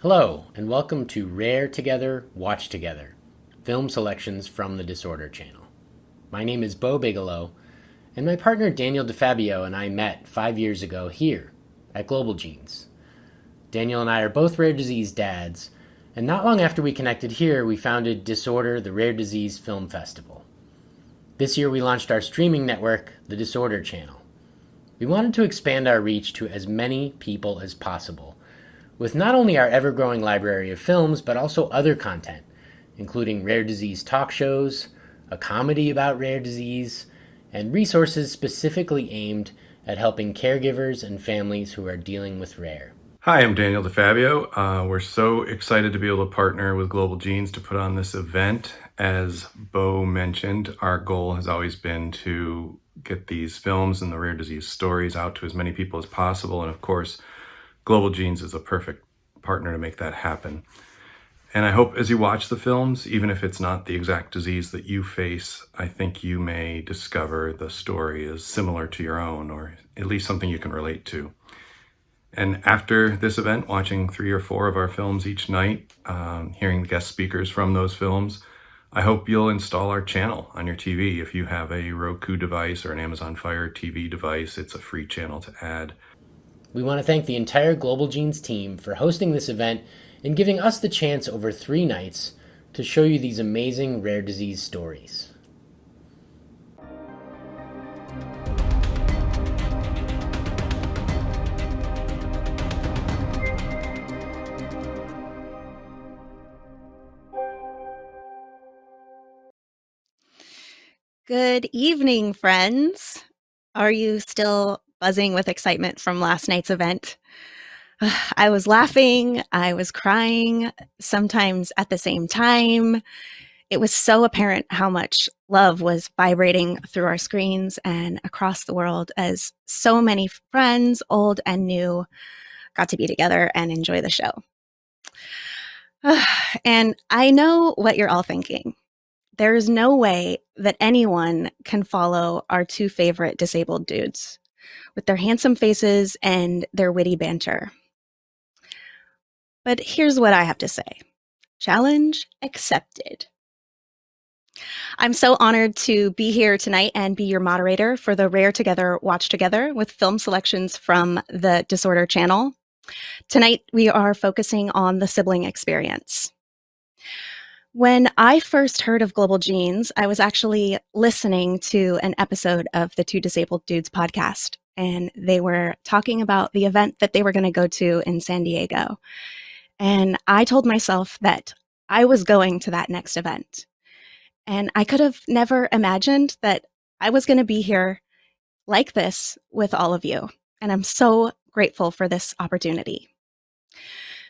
Hello, and welcome to Rare Together, Watch Together, film selections from the Disorder Channel. My name is Bo Bigelow, and my partner Daniel DeFabio and I met 5 years ago here at Global Genes. Daniel and I are both rare disease dads, and not long after we connected here, we founded Disorder, the Rare Disease Film Festival. This year we launched our streaming network, the Disorder Channel. We wanted to expand our reach to as many people as possible, with not only our ever-growing library of films, but also other content, including rare disease talk shows, a comedy about rare disease, and resources specifically aimed at helping caregivers and families who are dealing with rare. Hi, I'm Daniel DeFabio. We're so excited to be able to partner with Global Genes to put on this event. As Bo mentioned, our goal has always been to get these films and the rare disease stories out to as many people as possible. And of course, Global Genes is a perfect partner to make that happen. And I hope as you watch the films, even if it's not the exact disease that you face, I think you may discover the story is similar to your own, or at least something you can relate to. And after this event, watching 3 or 4 of our films each night, hearing the guest speakers from those films, I hope you'll install our channel on your TV. If you have a Roku device or an Amazon Fire TV device, it's a free channel to add. We want to thank the entire Global Genes team for hosting this event and giving us the chance over 3 nights to show you these amazing rare disease stories. Good evening, friends. Are you still buzzing with excitement from last night's event? I was laughing, I was crying, sometimes at the same time. It was so apparent how much love was vibrating through our screens and across the world as so many friends, old and new, got to be together and enjoy the show. And I know what you're all thinking. There is no way that anyone can follow our 2 favorite disabled dudes with their handsome faces and their witty banter. But here's what I have to say. Challenge accepted. I'm so honored to be here tonight and be your moderator for the Rare Together, Watch Together with film selections from the Disorder Channel. Tonight, we are focusing on the sibling experience. When I first heard of Global Genes, I was actually listening to an episode of the 2 Disabled Dudes podcast, and they were talking about the event that they were going to go to in San Diego. And I told myself that I was going to that next event. And I could have never imagined that I was going to be here like this with all of you. And I'm so grateful for this opportunity.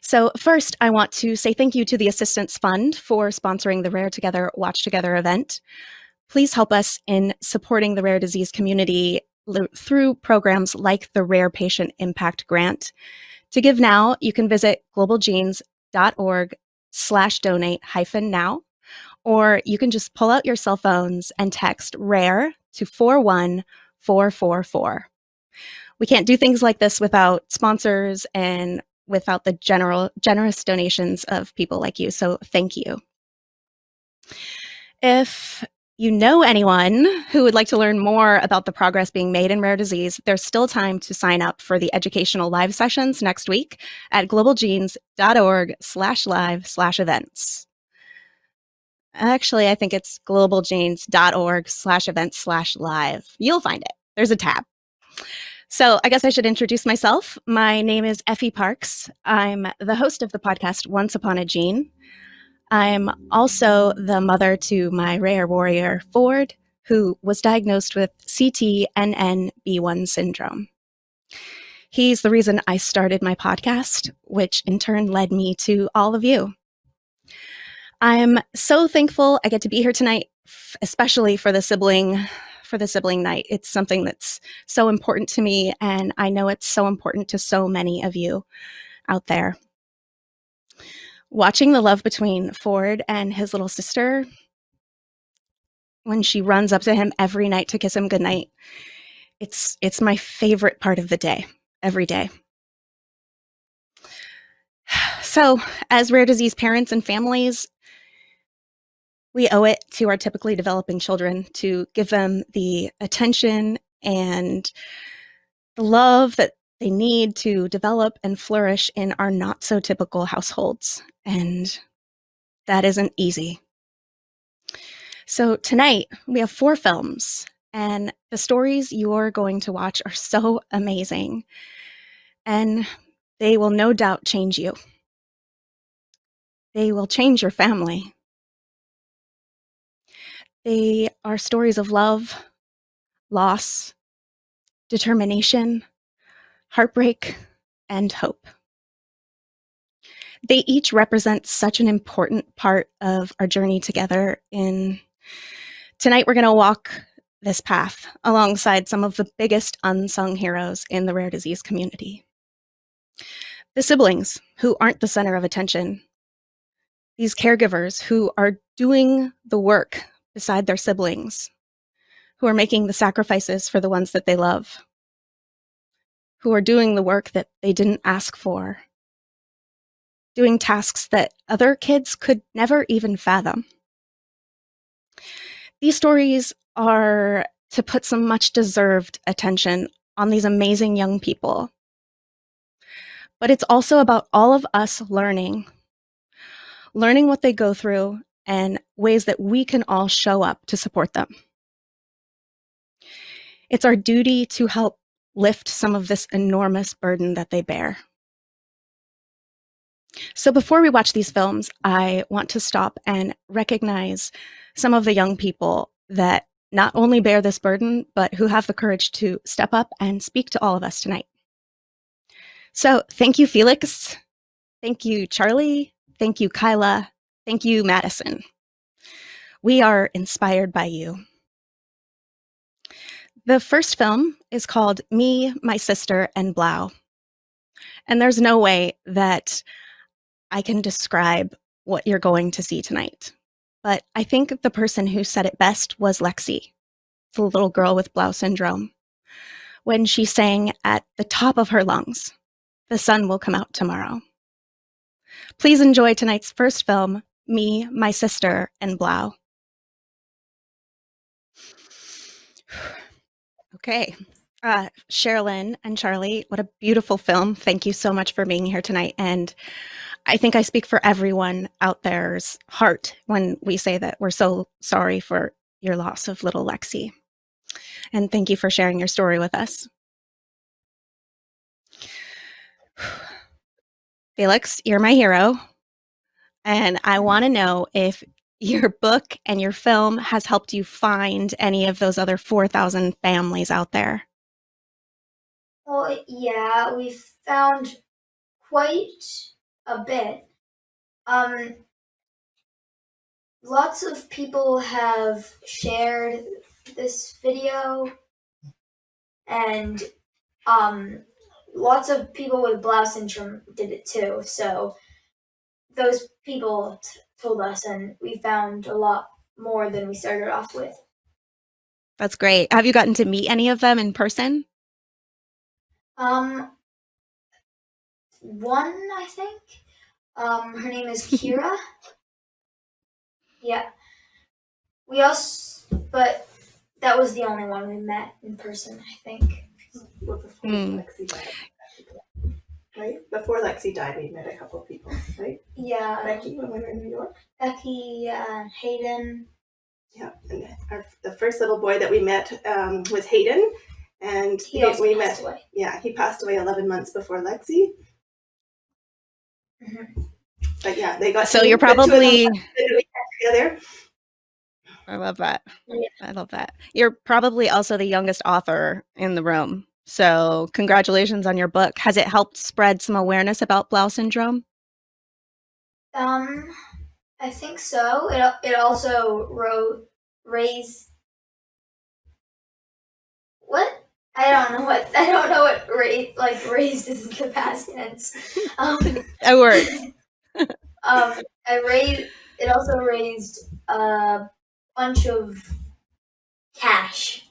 So first, I want to say thank you to the Assistance Fund for sponsoring the Rare Together, Watch Together event. Please help us in supporting the rare disease community through programs like the Rare Patient Impact Grant. To give now, you can visit globalgenes.org/donate-now, or you can just pull out your cell phones and text RARE to 41444. We can't do things like this without sponsors and without the generous donations of people like you. So thank you. If you know anyone who would like to learn more about the progress being made in rare disease, there's still time to sign up for the educational live sessions next week at globalgenes.org/live/events. Actually, I think it's globalgenes.org/events/live. You'll find it. There's a tab. So I guess I should introduce myself. My name is Effie Parks. I'm the host of the podcast Once Upon a Gene. I'm also the mother to my rare warrior, Ford, who was diagnosed with CTNNB1 syndrome. He's the reason I started my podcast, which in turn led me to all of you. I'm so thankful I get to be here tonight, especially for the sibling night. It's something that's so important to me, and I know it's so important to so many of you out there. Watching the love between Ford and his little sister, when she runs up to him every night to kiss him goodnight, it's my favorite part of the day, every day. So, as rare disease parents and families, we owe it to our typically developing children to give them the attention and the love that they need to develop and flourish in our not so typical households. And that isn't easy. So tonight we have 4 films, and the stories you're going to watch are so amazing, and they will no doubt change you. They will change your family. They are stories of love, loss, determination, heartbreak, and hope. They each represent such an important part of our journey together. Tonight we're going to walk this path alongside some of the biggest unsung heroes in the rare disease community. The siblings who aren't the center of attention. These caregivers who are doing the work beside their siblings, who are making the sacrifices for the ones that they love, who are doing the work that they didn't ask for, doing tasks that other kids could never even fathom. These stories are to put some much deserved attention on these amazing young people. But it's also about all of us learning what they go through and ways that we can all show up to support them. It's our duty to help lift some of this enormous burden that they bear. So before we watch these films, I want to stop and recognize some of the young people that not only bear this burden, but who have the courage to step up and speak to all of us tonight. So thank you, Felix. Thank you, Charlie. Thank you, Kyla. Thank you, Madison. We are inspired by you. The first film is called Me, My Sister, and Blau. And there's no way that I can describe what you're going to see tonight. But I think the person who said it best was Lexi, the little girl with Blau syndrome, when she sang at the top of her lungs, "The sun will come out tomorrow." Please enjoy tonight's first film, Me, My Sister, and Blau. Okay. Sherilyn and Charlie, what a beautiful film. Thank you so much for being here tonight. And I think I speak for everyone out there's heart when we say that we're so sorry for your loss of little Lexi. And thank you for sharing your story with us. Felix, you're my hero. And I want to know if your book and your film has helped you find any of those other 4,000 families out there. Oh, yeah, we found quite a bit. Lots of people have shared this video, and lots of people with Blau syndrome did it too. So those people told us, and we found a lot more than we started off with. That's great. Have you gotten to meet any of them in person? One, I think. Her name is Kira. Yeah. But that was the only one we met in person, I think. Well, before Lexi died, right? Before Lexi died, we met a couple of people, right? Yeah. Becky, when we were in New York. Becky, Hayden. Yeah, and the first little boy that we met was Hayden, and He also passed away. Yeah, he passed away 11 months before Lexi. Mm-hmm. But yeah, they got. So you're probably. Together. I love that. Yeah. I love that. You're probably also the youngest author in the room. So congratulations on your book. Has it helped spread some awareness about Blau syndrome? I think so. It also raised what? I don't know what raised is in the past tense. It works. It also raised a bunch of cash,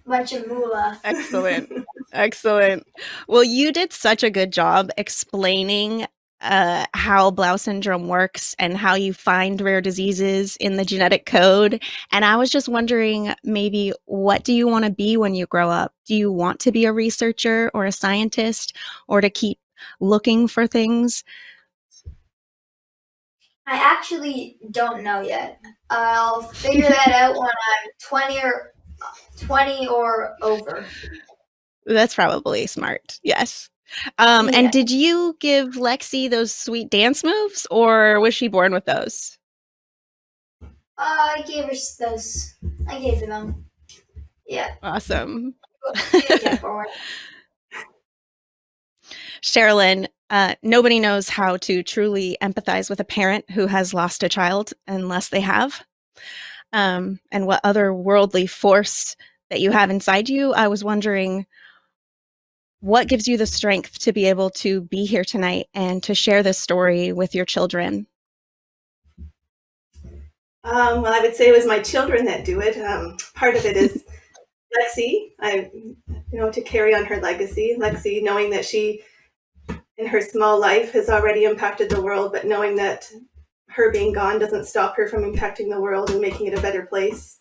bunch of moolah. Excellent. Excellent. Well, you did such a good job explaining how Blau syndrome works and how you find rare diseases in the genetic code. And I was just wondering, maybe, what do you want to be when you grow up? Do you want to be a researcher or a scientist, or to keep looking for things? I actually don't know yet. I'll figure that out when I'm 20 or over. That's probably smart. Yes. And Yeah. did you give Lexi those sweet dance moves, or was she born with those? I gave her those. I gave her them. Yeah. Awesome. Yeah, forward. Sherilyn, nobody knows how to truly empathize with a parent who has lost a child unless they have. And what other worldly force that you have inside you. I was wondering, what gives you the strength to be able to be here tonight and to share this story with your children? Well, I would say it was my children that do it. Part of it is Lexi. To carry on her legacy. Lexi, knowing that she, in her small life, has already impacted the world, but knowing that her being gone doesn't stop her from impacting the world and making it a better place.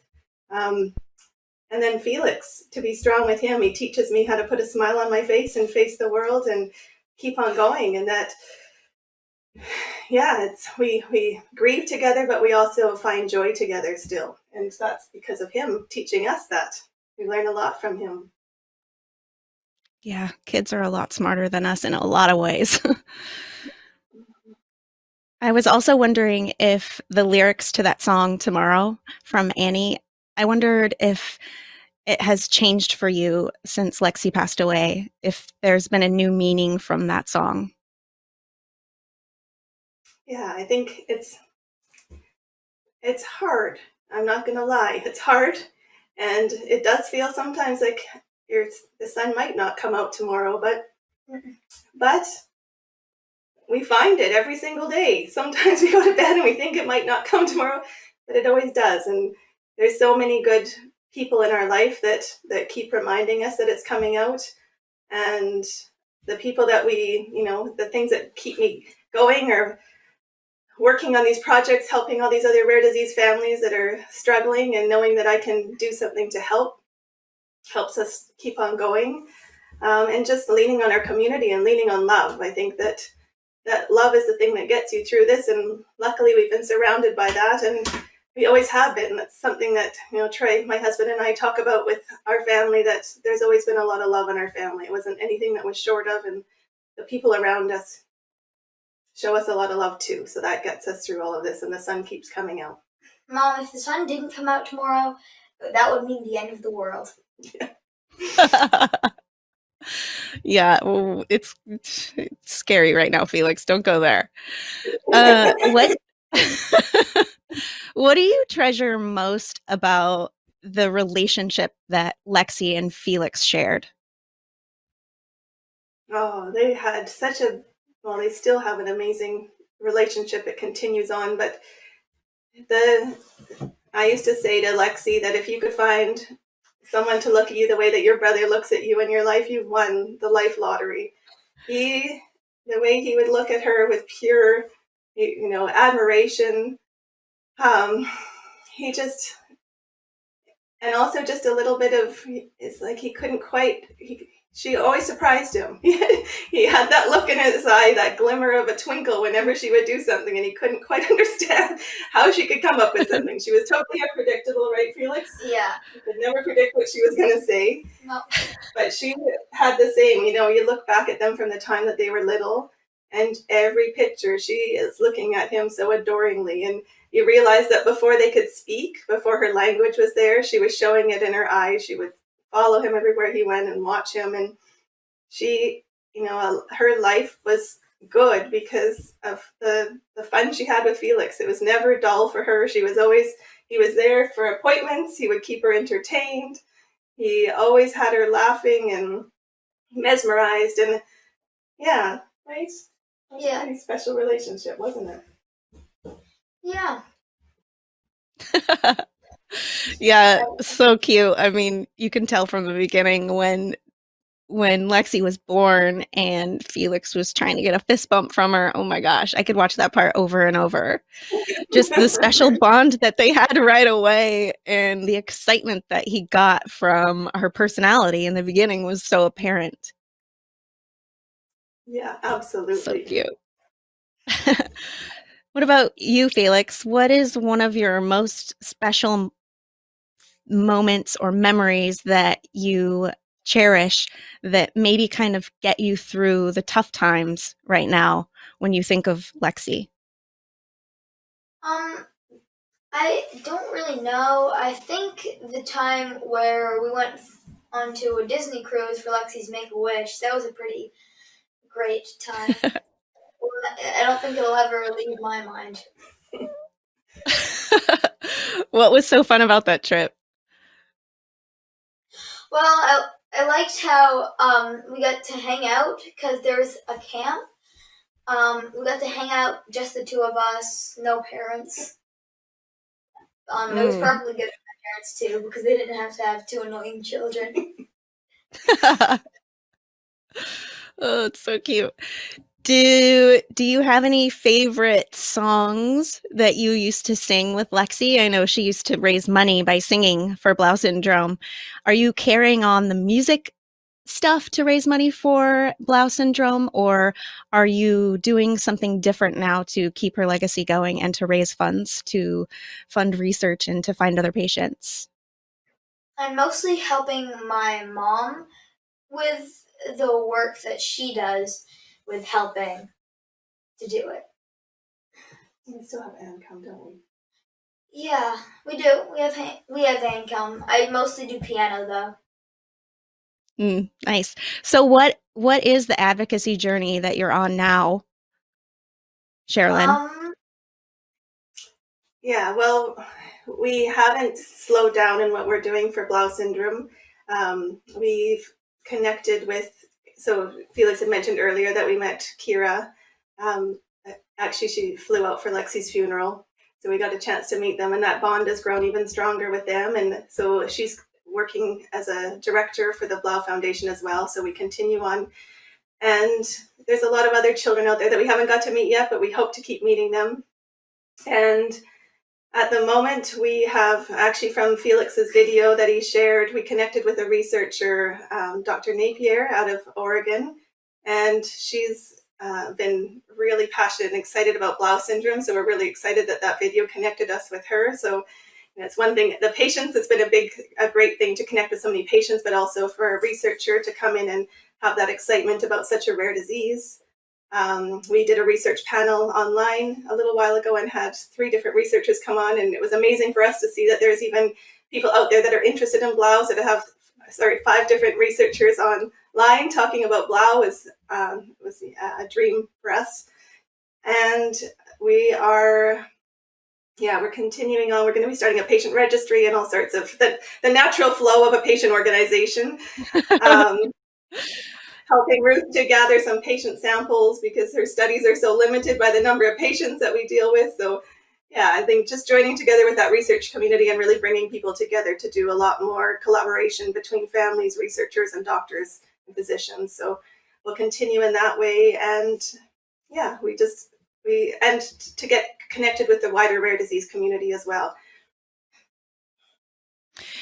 And then Felix, to be strong with him. He teaches me how to put a smile on my face and face the world and keep on going. And that, yeah, we grieve together, but we also find joy together still. And that's because of him teaching us that. We learn a lot from him. Yeah, kids are a lot smarter than us in a lot of ways. I was also wondering if the lyrics to that song Tomorrow from Annie, I wondered if it has changed for you since Lexi passed away, if there's been a new meaning from that song. Yeah, I think it's hard. I'm not going to lie. It's hard. And it does feel sometimes like the sun might not come out tomorrow, but we find it every single day. Sometimes we go to bed and we think it might not come tomorrow, but it always does. And there's so many good people in our life that keep reminding us that it's coming out. And the people that the things that keep me going are working on these projects, helping all these other rare disease families that are struggling, and knowing that I can do something to helps us keep on going. And just leaning on our community and leaning on love. I think that love is the thing that gets you through this, and luckily we've been surrounded by that, and we always have been. That's something that Trey, my husband, and I talk about with our family, that there's always been a lot of love in our family. It wasn't anything that was short of, and the people around us show us a lot of love too, so that gets us through all of this, and the sun keeps coming out. Mom, if the sun didn't come out tomorrow, that would mean the end of the world. Yeah, well, it's scary right now, Felix. Don't go there. What what do you treasure most about the relationship that Lexi and Felix shared? Oh, they had they still have an amazing relationship. It continues on, but I used to say to Lexi that if you could find someone to look at you the way that your brother looks at you in your life, you've won the life lottery. The way he would look at her with pure, admiration. He just, and also just a little bit of, it's like he couldn't quite, she always surprised him. He had that look in his eye, that glimmer of a twinkle whenever she would do something, and he couldn't quite understand how she could come up with something. She was totally unpredictable, right, Felix? Yeah. You could never predict what she was going to say. No. But she had the same, you look back at them from the time that they were little, and every picture she is looking at him so adoringly. And you realize that before they could speak, before her language was there, she was showing it in her eyes. She would follow him everywhere he went and watch him. And she, her life was good because of the fun she had with Felix. It was never dull for her. He was there for appointments. He would keep her entertained. He always had her laughing and mesmerized. And yeah, right? It was a pretty special relationship, wasn't it? Yeah. Yeah, so cute. I mean, you can tell from the beginning when when Lexi was born and Felix was trying to get a fist bump from her. Oh my gosh, I could watch that part over and over. Just the special bond that they had right away and the excitement that he got from her personality in the beginning was so apparent. Yeah, So absolutely. cute. What about you, Felix? What is one of your most special moments or memories that you cherish that maybe kind of get you through the tough times right now when you think of Lexi? I don't really know. I think the time where we went onto a Disney cruise for Lexi's Make-A-Wish, that was a pretty great time. I don't think it'll ever leave my mind. What was so fun about that trip? Well, I liked how we got to hang out because there's a camp. We got to hang out, just the two of us, no parents. It was probably good for my parents too because they didn't have to have two annoying children. Oh, it's so cute. Do you have any favorite songs that you used to sing with Lexi? I know she used to raise money by singing for Blau syndrome. Are you carrying on the music stuff to raise money for Blau syndrome, or are you doing something different now to keep her legacy going and to raise funds to fund research and to find other patients? I'm mostly helping my mom with the work that she does with helping to do it. We still have income, don't we? Yeah, we do. We have income. I mostly do piano though. Nice. So what is the advocacy journey that you're on now, Sherilyn? Yeah, well, we haven't slowed down in what we're doing for Blau syndrome. We've connected with, so Felix had mentioned earlier that we met Kira. Actually, she flew out for Lexi's funeral. So we got a chance to meet them, and that bond has grown even stronger with them. And so she's working as a director for the Blau Foundation as well. So we continue on. And there's a lot of other children out there that we haven't got to meet yet, but we hope to keep meeting them. And at the moment, we have actually from Felix's video that he shared, we connected with a researcher, Dr. Napier out of Oregon, and she's been really passionate and excited about Blau syndrome. So we're really excited that that video connected us with her. So it's one thing, the patients, it's been a great thing to connect with so many patients, but also for a researcher to come in and have that excitement about such a rare disease. We did a research panel online a little while ago and had 3 different researchers come on, and it was amazing for us to see that there's even people out there that are interested in Blau. So to have 5 different researchers online talking about Blau was a dream for us. And we're continuing on. We're going to be starting a patient registry and all sorts of the natural flow of a patient organization. Helping Ruth to gather some patient samples because her studies are so limited by the number of patients that we deal with. So yeah, I think just joining together with that research community and really bringing people together to do a lot more collaboration between families, researchers, and doctors and physicians. So we'll continue in that way. And yeah, and to get connected with the wider rare disease community as well.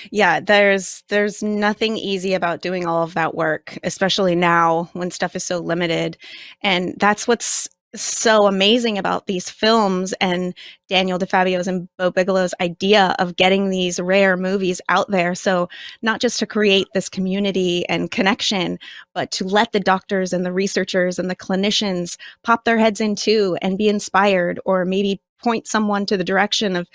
Yeah, there's nothing easy about doing all of that work, especially now when stuff is so limited. And that's what's so amazing about these films and Daniel DeFabio's and Bo Bigelow's idea of getting these rare movies out there. So not just to create this community and connection, but to let the doctors and the researchers and the clinicians pop their heads in too and be inspired, or maybe point someone to the direction of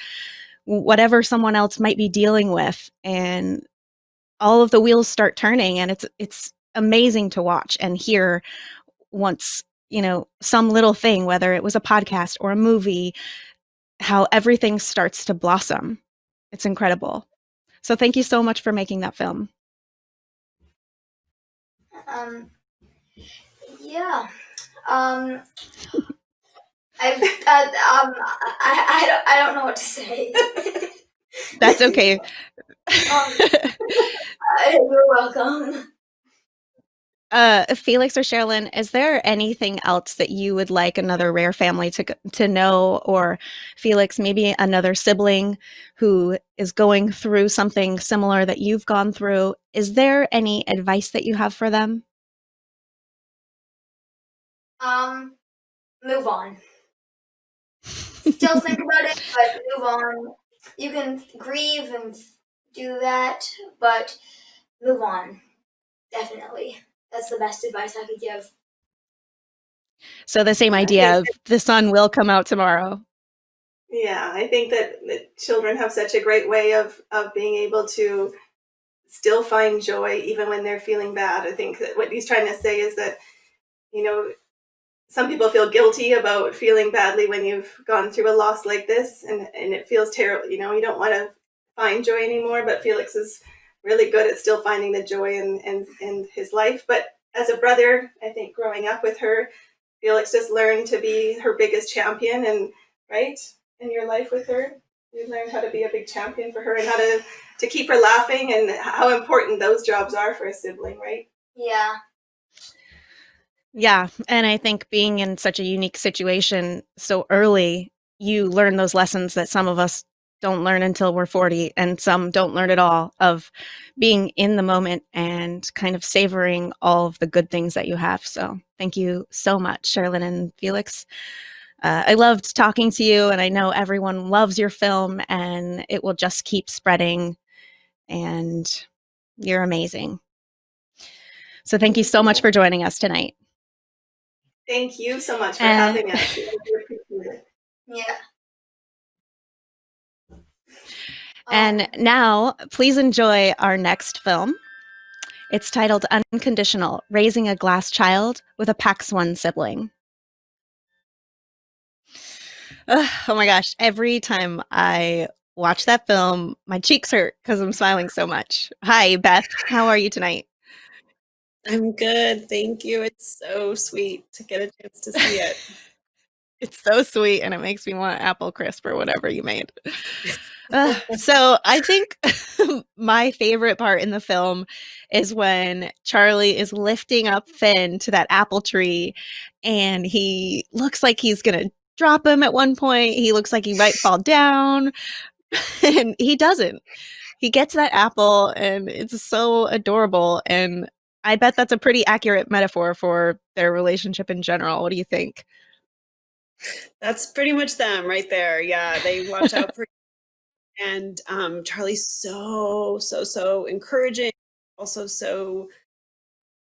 whatever someone else might be dealing with, and all of the wheels start turning, and it's amazing to watch and hear once, some little thing, whether it was a podcast or a movie, how everything starts to blossom. It's incredible. So thank you so much for making that film. Yeah. I don't know what to say. That's okay. You're welcome. Felix or Sherilyn, is there anything else that you would like another Rare family to know, or Felix, maybe another sibling who is going through something similar that you've gone through? Is there any advice that you have for them? Move on. Still think about it, but move on. You can grieve and do that, but move on. Definitely. That's the best advice I could give. So the same I idea think of the sun will come out tomorrow. Yeah, I think that children have such a great way of being able to still find joy even when they're feeling bad. I think that what he's trying to say is that, you know, some people feel guilty about feeling badly when you've gone through a loss like this, and it feels terrible. You know, you don't want to find joy anymore, but Felix is really good at still finding the joy in his life. But as a brother, I think growing up with her, Felix just learned to be her biggest champion, and right in your life with her, you learned how to be a big champion for her and how to keep her laughing, and how important those jobs are for a sibling, right? Yeah. Yeah, and I think being in such a unique situation so early, you learn those lessons that some of us don't learn until we're 40, and some don't learn at all, of being in the moment and kind of savoring all of the good things that you have. So thank you so much, Sherilyn and Felix. I loved talking to you, and I know everyone loves your film, and it will just keep spreading, and you're amazing. So thank you so much for joining us tonight. Thank you so much for And- having us. We really appreciate it. Yeah. And now, please enjoy our next film. It's titled Unconditional: Raising a Glass Child with a PAX 1 Sibling. Oh my gosh, every time I watch that film, my cheeks hurt because I'm smiling so much. Hi, Beth. How are you tonight? I'm good. Thank you. It's so sweet to get a chance to see it. It's so sweet, and it makes me want apple crisp or whatever you made. So I think my favorite part in the film is when Charlie is lifting up Finn to that apple tree, and he looks like he's gonna drop him at one point. He looks like he might fall down, and he doesn't. He gets that apple, and it's so adorable. And I bet that's a pretty accurate metaphor for their relationship in general. What do you think? That's pretty much them right there. Yeah, they watch out for and Charlie's so encouraging, also so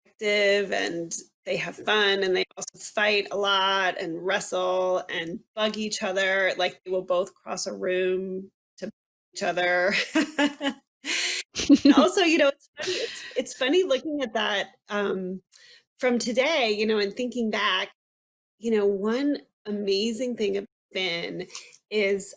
active, and they have fun, and they also fight a lot and wrestle and bug each other. Like they will both cross a room to bug each other. Also, it's funny looking at that from today, and thinking back. One amazing thing about Finn is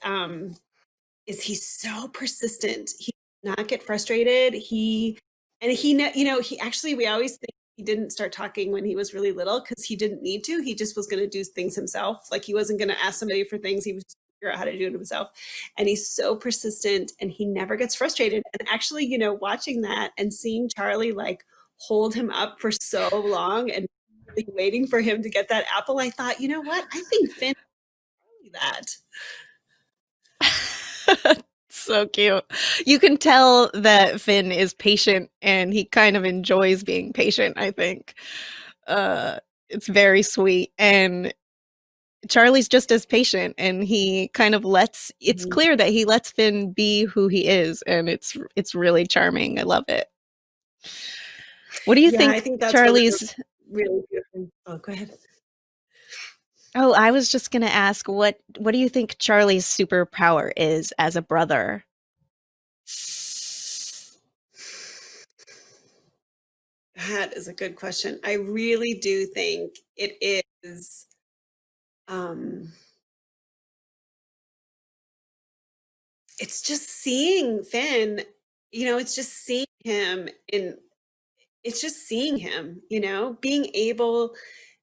he's so persistent. He does not get frustrated. He actually, we always think he didn't start talking when he was really little because he didn't need to. He just was going to do things himself. Like he wasn't going to ask somebody for things. He was just figure out how to do it himself. And he's so persistent, and he never gets frustrated. And actually, watching that and seeing Charlie like hold him up for so long and waiting for him to get that apple, I thought, you know what? I think Finn that. So cute. You can tell that Finn is patient, and he kind of enjoys being patient, I think. It's very sweet. And Charlie's just as patient, and he kind of it's clear that he lets Finn be who he is, and it's really charming. I love it. What do you think I think that's Charlie's really beautiful. Oh, go ahead. Oh, I was just going to ask, what do you think Charlie's superpower is as a brother? That is a good question. I really do think it is it's just seeing Finn, it's just seeing him being able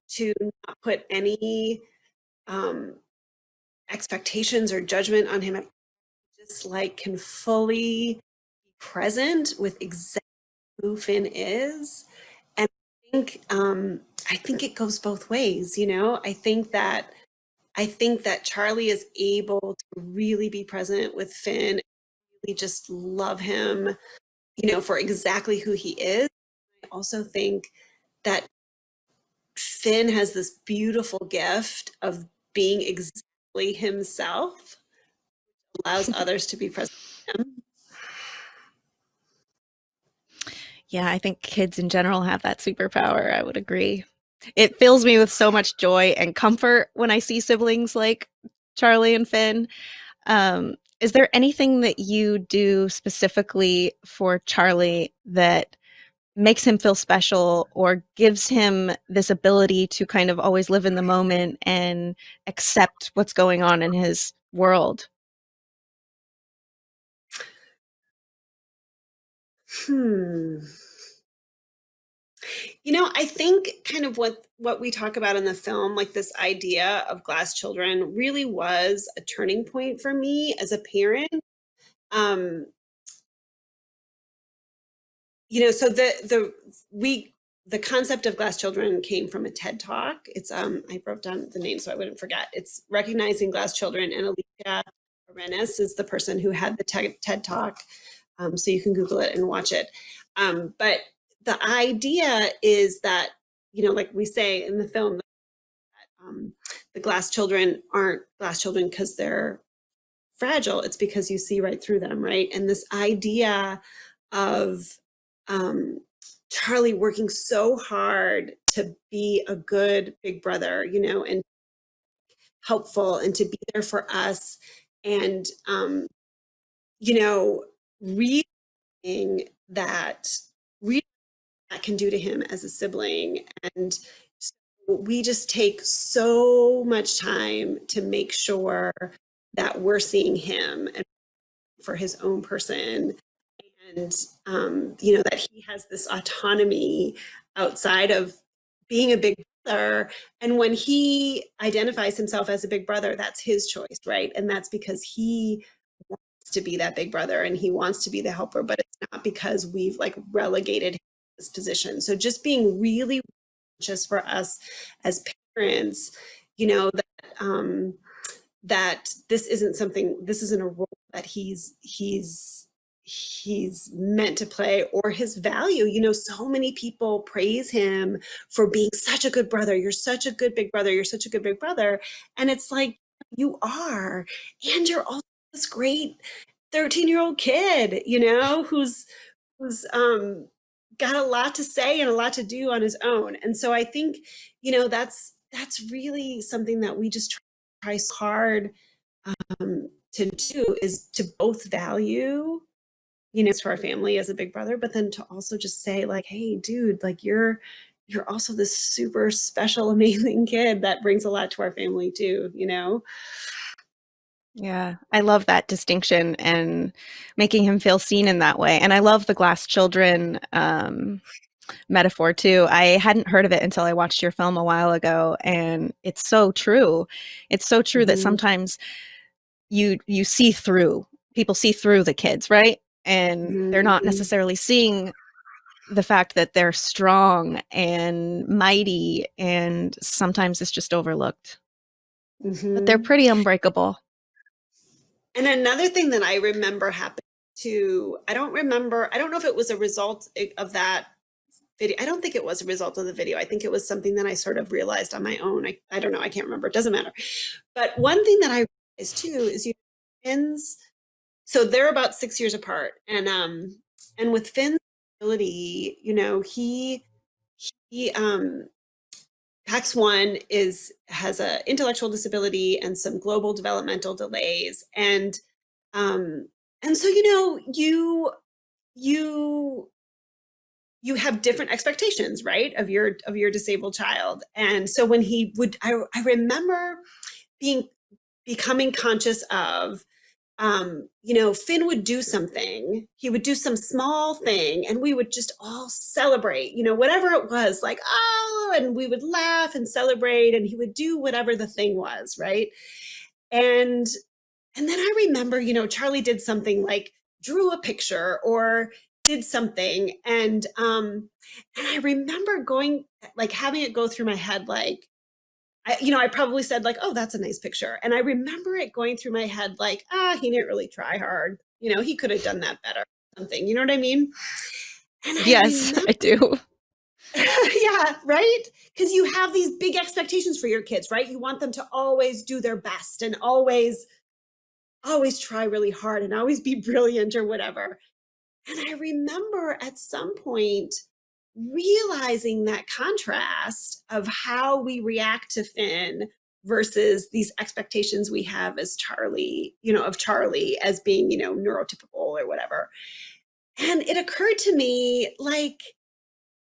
to not put any expectations or judgment on him, just like can fully be present with exactly who Finn is. And I I think it goes both ways, you know. I think that Charlie is able to really be present with Finn, really just love him, you know, for exactly who he is. I also think that Finn has this beautiful gift of being exactly himself, allows others to be present with him. Yeah, I think kids in general have that superpower. I would agree. It fills me with so much joy and comfort when I see siblings like Charlie and Finn. Is there anything that you do specifically for Charlie that makes him feel special or gives him this ability to kind of always live in the moment and accept what's going on in his world? Hmm. You know, I think kind of what we talk about in the film, like this idea of glass children, really was a turning point for me as a parent. Um, you know, so the concept of glass children came from a TED talk. It's I wrote down the name so I wouldn't forget. It's Recognizing Glass Children, and Alicia Arenas is the person who had the TED talk. So you can Google it and watch it. But the idea is that, you know, like we say in the film, the glass children aren't glass children because they're fragile. It's because you see right through them, right? And this idea of Charlie working so hard to be a good big brother, you know, and helpful and to be there for us, and you know, reading that that can do to him as a sibling. And so we just take so much time to make sure that we're seeing him and for his own person, and you know, that he has this autonomy outside of being a big brother. And when he identifies himself as a big brother, that's his choice, right? And that's because he wants to be that big brother and he wants to be the helper, but it's not because we've like relegated him to this position. So just being really conscious for us as parents, you know, that this isn't a role that he's meant to play, or his value. You know, so many people praise him for being such a good brother. You're such a good big brother. You're such a good big brother. And it's like, you are, and you're also this great 13-year-old kid, you know, who's got a lot to say and a lot to do on his own. And so I think, you know, that's really something that we just try so hard to do, is to both value, you know, to our family as a big brother, but then to also just say like, hey, dude, like you're also this super special, amazing kid that brings a lot to our family too, you know? Yeah, I love that distinction and making him feel seen in that way. And I love the glass children metaphor too. I hadn't heard of it until I watched your film a while ago, and it's so true. It's so true that sometimes you see through people see through the kids, right? And they're not necessarily seeing the fact that they're strong and mighty, and sometimes it's just overlooked. But they're pretty unbreakable. And another thing that I remember happened to, I don't know if it was a result of that video. I don't think it was a result of the video. I think it was something that I sort of realized on my own. I don't know. I can't remember. It doesn't matter. But one thing that I realized too is, you know, twins, so they're about 6 years apart. And with Finn's ability, you know, he Pax one has a intellectual disability and some global developmental delays. Um and so, you know, you have different expectations, right, of your disabled child. And so when he would, I remember becoming conscious of, you know, Finn would do something, he would do some small thing, and we would just all celebrate, you know, whatever it was, like, oh, and we would laugh and celebrate, and he would do whatever the thing was, right? And then I remember, you know, Charlie did something like drew a picture, or did something. And I remember going, like, having it go through my head, like, I probably said, like, oh, that's a nice picture. And I remember it going through my head, like, he didn't really try hard. He could have done that better, something. You know what I mean? And I Yes, remember, I do. yeah, right? Because you have these big expectations for your kids, right? You want them to always do their best and always try really hard and always be brilliant or whatever. And I remember at some point realizing that contrast of how we react to Finn versus these expectations we have as Charlie, of Charlie as being, neurotypical or whatever. And it occurred to me, like,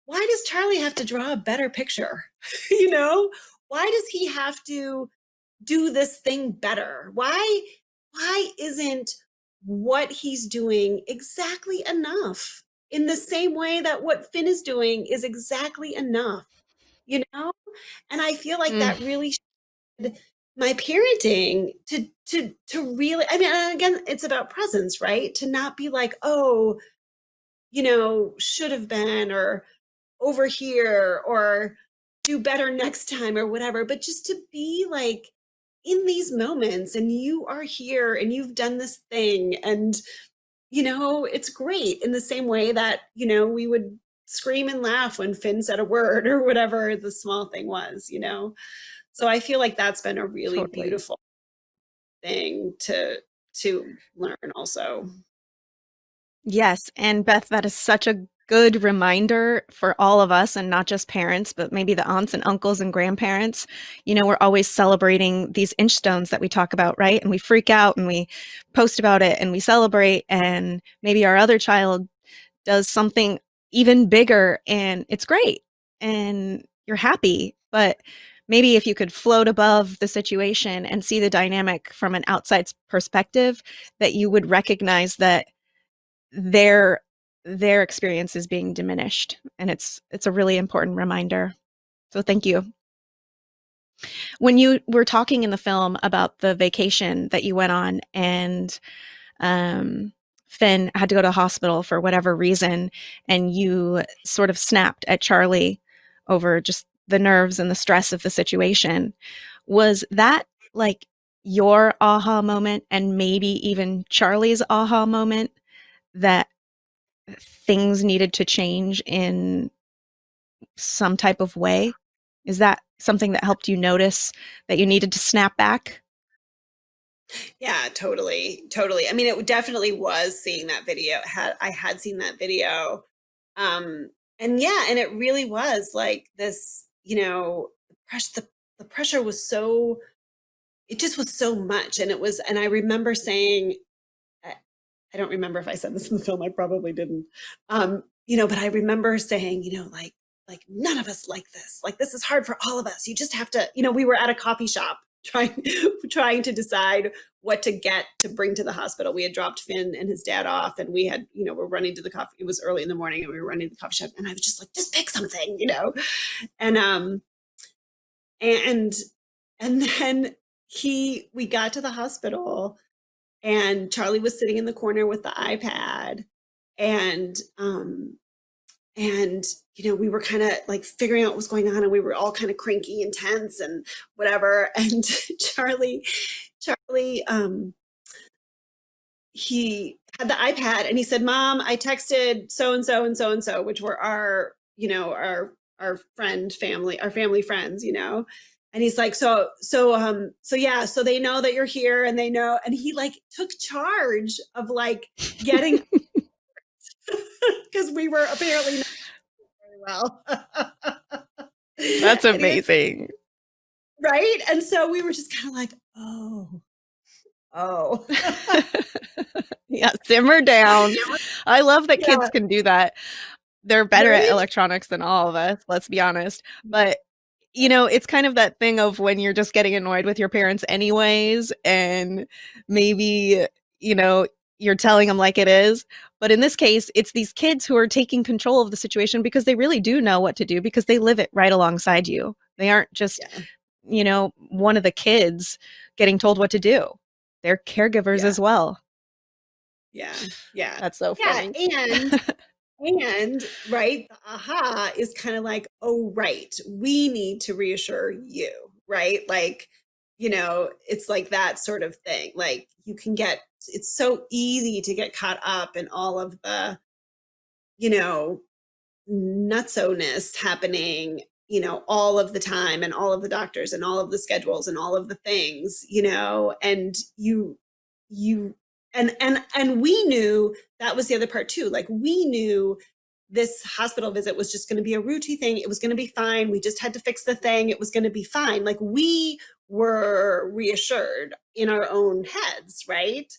why does Charlie have to draw a better picture? Why does he have to do this thing better? Why isn't what he's doing exactly enough, in the same way that what Finn is doing is exactly enough, And I feel like Mm, that really shaped my parenting to really, I mean, and again, it's about presence, right? To not be like, oh, should have been, or over here, or do better next time, or whatever, but just to be like in these moments, and you are here and you've done this thing, and it's great, in the same way that we would scream and laugh when Finn said a word or whatever the small thing was. So I feel like that's been a really totally. beautiful thing to learn also. Yes. And Beth, that is such a good reminder for all of us, and not just parents, but maybe the aunts and uncles and grandparents. We're always celebrating these inch stones that we talk about, right? And we freak out and we post about it and we celebrate. And maybe our other child does something even bigger and it's great and you're happy. But maybe if you could float above the situation and see the dynamic from an outside perspective, that you would recognize that their experience is being diminished, and it's a really important reminder. So thank you. When you were talking in the film about the vacation that you went on, and Finn had to go to the hospital for whatever reason, and you sort of snapped at Charlie over just the nerves and the stress of the situation, was that like your aha moment, and maybe even Charlie's aha moment, that things needed to change in some type of way? Is that something that helped you notice that you needed to snap back? Yeah, totally. Totally. I mean, it definitely was seeing that video. I had seen that video. Um, and yeah, and it really was like this, the pressure was so, it just was so much. And I remember saying, I, I don't remember if I said this in the film, I probably didn't. But I remember saying, like none of us like this. Like, this is hard for all of us. You just have to, we were at a coffee shop trying to decide what to get to bring to the hospital. We had dropped Finn and his dad off, and we had, we're running to the coffee. It was early in the morning, and we were running to the coffee shop, and I was just like, just pick something, and and then we got to the hospital, and Charlie was sitting in the corner with the iPad, and we were kind of like figuring out what was going on, and we were all kind of cranky and tense and whatever. And Charlie, he had the iPad, and he said, "Mom, I texted so and so and so and so," which were our family friends, And he's like, so yeah, so they know that you're here, and they know. And he like took charge of like getting, because we were apparently not very well. That's And amazing. right? And so we were just kind of like, oh. Yeah, simmer down. I love that Yeah. kids can do that. They're better at Right? electronics than all of us, let's be honest. But it's kind of that thing of when you're just getting annoyed with your parents anyways, and maybe, you're telling them like it is. But in this case, it's these kids who are taking control of the situation because they really do know what to do, because they live it right alongside you. They aren't just, one of the kids getting told what to do. They're caregivers Yeah. as well. Yeah. Yeah. That's so Yeah. funny. And And right, the aha is kind of like, oh, right, we need to reassure you, right? Like, it's like that sort of thing. Like it's so easy to get caught up in all of the, you know, nutso-ness happening, all of the time, and all of the doctors and all of the schedules and all of the things, and you and we knew that was the other part too. Like, we knew this hospital visit was just going to be a routine thing. It was going to be fine. We just had to fix the thing. It was going to be fine. Like, we were reassured in our own heads, right?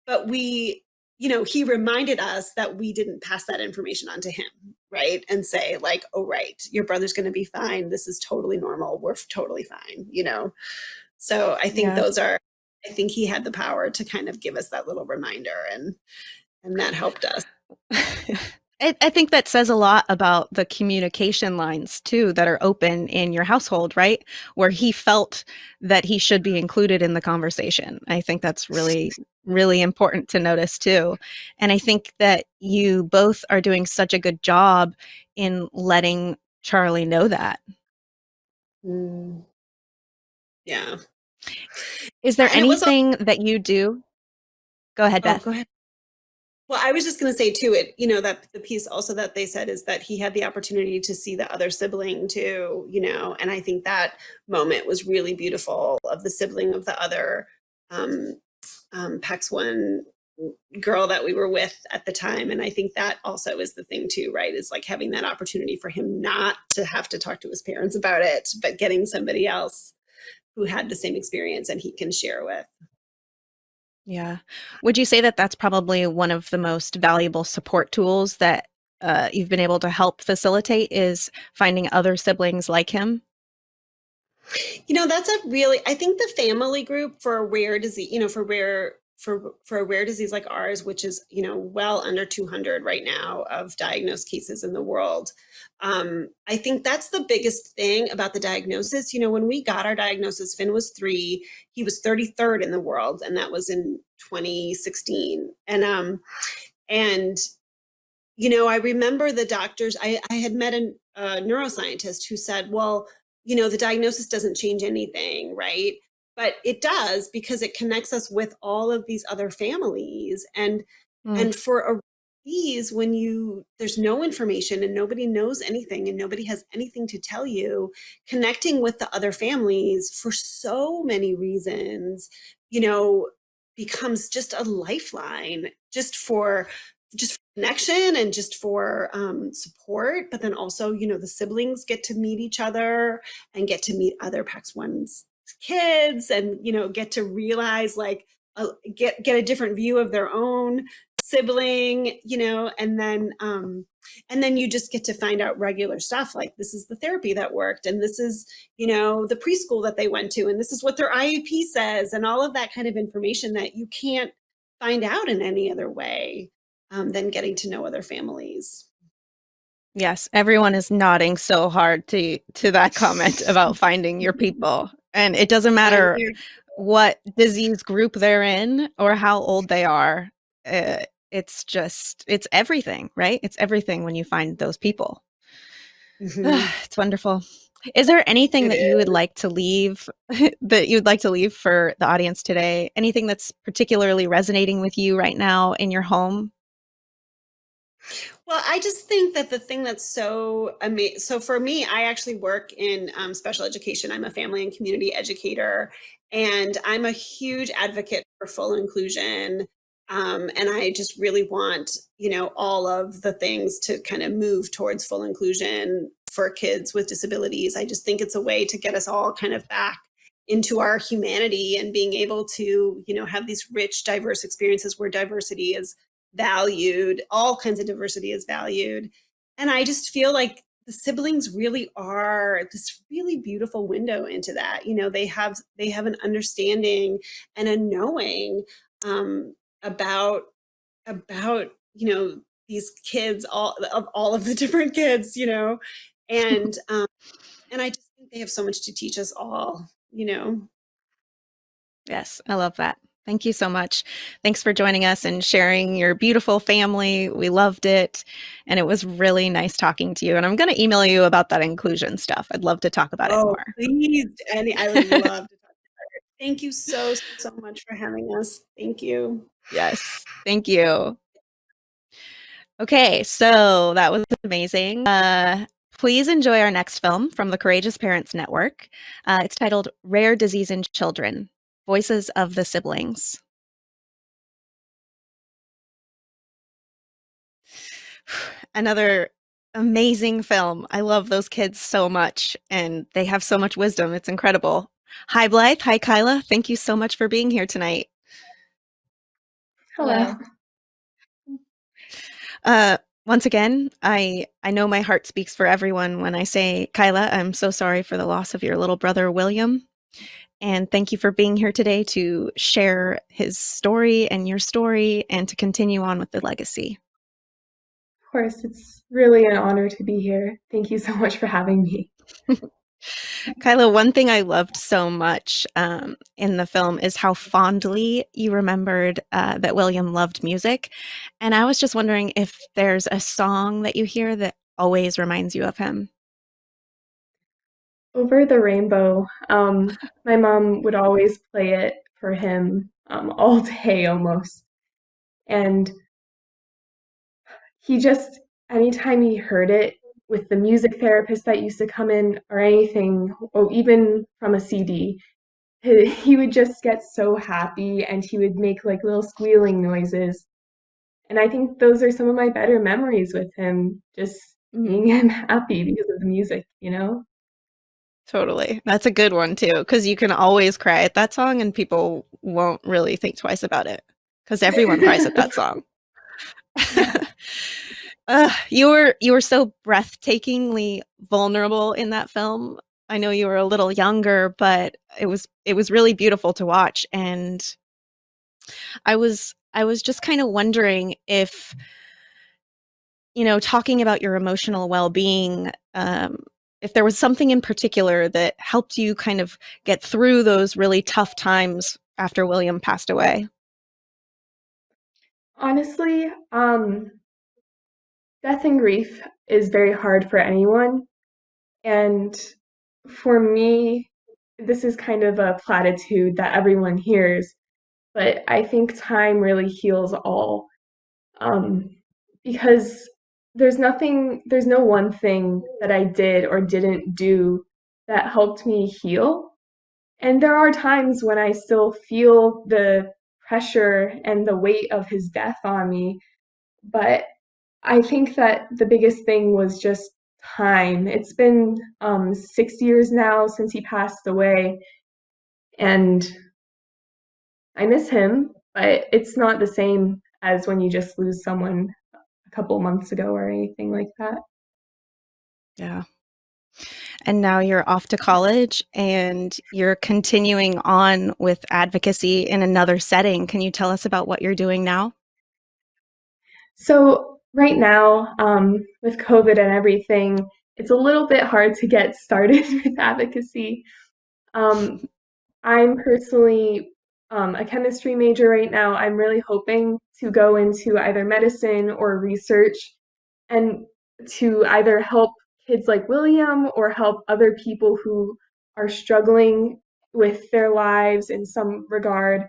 But he reminded us that we didn't pass that information on to him, right? And say, like, oh, right, your brother's going to be fine. This is totally normal. We're totally fine. So I think Yeah. I think he had the power to kind of give us that little reminder, and that helped us. I think that says a lot about the communication lines too that are open in your household, right? Where he felt that he should be included in the conversation. I think that's really, really important to notice too. And I think that you both are doing such a good job in letting Charlie know that. Mm. Yeah. Is there And it was anything that you do? Go ahead, Oh, Beth. go ahead. Well, I was just going to say too, that the piece also that they said is that he had the opportunity to see the other sibling too, and I think that moment was really beautiful, of the sibling of the other um, PAX 1 girl that we were with at the time. And I think that also is the thing too, right? Is like having that opportunity for him not to have to talk to his parents about it, but getting somebody else who had the same experience and he can share with. Yeah. Would you say that that's probably one of the most valuable support tools that you've been able to help facilitate, is finding other siblings like him? That's I think the family group for a rare disease, for a rare disease like ours, which is, well under 200 right now of diagnosed cases in the world. I think that's the biggest thing about the diagnosis. When we got our diagnosis, Finn was 3, he was 33rd in the world, and that was in 2016. And I remember the doctors, I had met a neuroscientist who said, well, the diagnosis doesn't change anything, right? But it does, because it connects us with all of these other families. And Mm. for a disease, when there's no information and nobody knows anything and nobody has anything to tell you, connecting with the other families for so many reasons, becomes just a lifeline, just for connection and just for support. But then also, the siblings get to meet each other and get to meet other PAX 1's kids, and get to realize, like, get a different view of their own sibling, and then you just get to find out regular stuff, like, this is the therapy that worked, and this is the preschool that they went to, and this is what their IEP says, and all of that kind of information that you can't find out in any other way than getting to know other families. Yes, everyone is nodding so hard to that comment about finding your people. And it doesn't matter what disease group they're in or how old they are. It's everything, right? It's everything when you find those people. Mhm. It's wonderful. Is there anything It that you would like to leave that you'd like to leave for the audience today? Anything that's particularly resonating with you right now in your home? Well, I just think that the thing that's so amazing. So for me, I actually work in special education. I'm a family and community educator, and I'm a huge advocate for full inclusion. And I just really want, all of the things to kind of move towards full inclusion for kids with disabilities. I just think it's a way to get us all kind of back into our humanity and being able to, have these rich, diverse experiences where diversity is valued, all kinds of diversity is valued. And I just feel like the siblings really are this really beautiful window into that. They have an understanding and a knowing about these kids, all of the different kids, and I just think they have so much to teach us all. Yes, I love that. Thank you so much. Thanks for joining us and sharing your beautiful family. We loved it. And it was really nice talking to you. And I'm going to email you about that inclusion stuff. I'd love to talk about it more. Please, Annie, I would love to talk about it. Thank you so much for having us. Thank you. Yes. Thank you. Okay, so that was amazing. Please enjoy our next film from the Courageous Parents Network. It's titled Rare Disease in Children, Voices of the Siblings. Another amazing film. I love those kids so much, and they have so much wisdom. It's incredible. Hi, Blythe. Hi, Kyla. Thank you so much for being here tonight. Hello. Once again, I know my heart speaks for everyone when I say, Kyla, I'm so sorry for the loss of your little brother, William. And thank you for being here today to share his story and your story and to continue on with the legacy. Of course, it's really an honor to be here. Thank you so much for having me. Kyla, one thing I loved so much in the film is how fondly you remembered that William loved music. And I was just wondering if there's a song that you hear that always reminds you of him. Over the Rainbow, my mom would always play it for him all day almost. And he just, anytime he heard it with the music therapist that used to come in or anything, or even from a CD, he would just get so happy and he would make like little squealing noises. And I think those are some of my better memories with him, just seeing him happy because of the music, you know? Totally. That's a good one too, because you can always cry at that song and people won't really think twice about it because everyone cries at that song. You were so breathtakingly vulnerable in that film. I know you were a little younger, but it was really beautiful to watch. And I was just kind of wondering if, talking about your emotional well-being, if there was something in particular that helped you kind of get through those really tough times after William passed away. Honestly, death and grief is very hard for anyone. And for me, this is kind of a platitude that everyone hears, but I think time really heals all. Because there's no one thing that I did or didn't do that helped me heal. And there are times when I still feel the pressure and the weight of his death on me, but I think that the biggest thing was just time. It's been 6 years now since he passed away, and I miss him, but it's not the same as when you just lose someone a couple months ago or anything like that. Yeah. And now you're off to college and you're continuing on with advocacy in another setting. Can you tell us about what you're doing now? So right now, with COVID and everything, it's a little bit hard to get started with advocacy. I'm personally a chemistry major right now. I'm really hoping to go into either medicine or research and to either help kids like William or help other people who are struggling with their lives in some regard.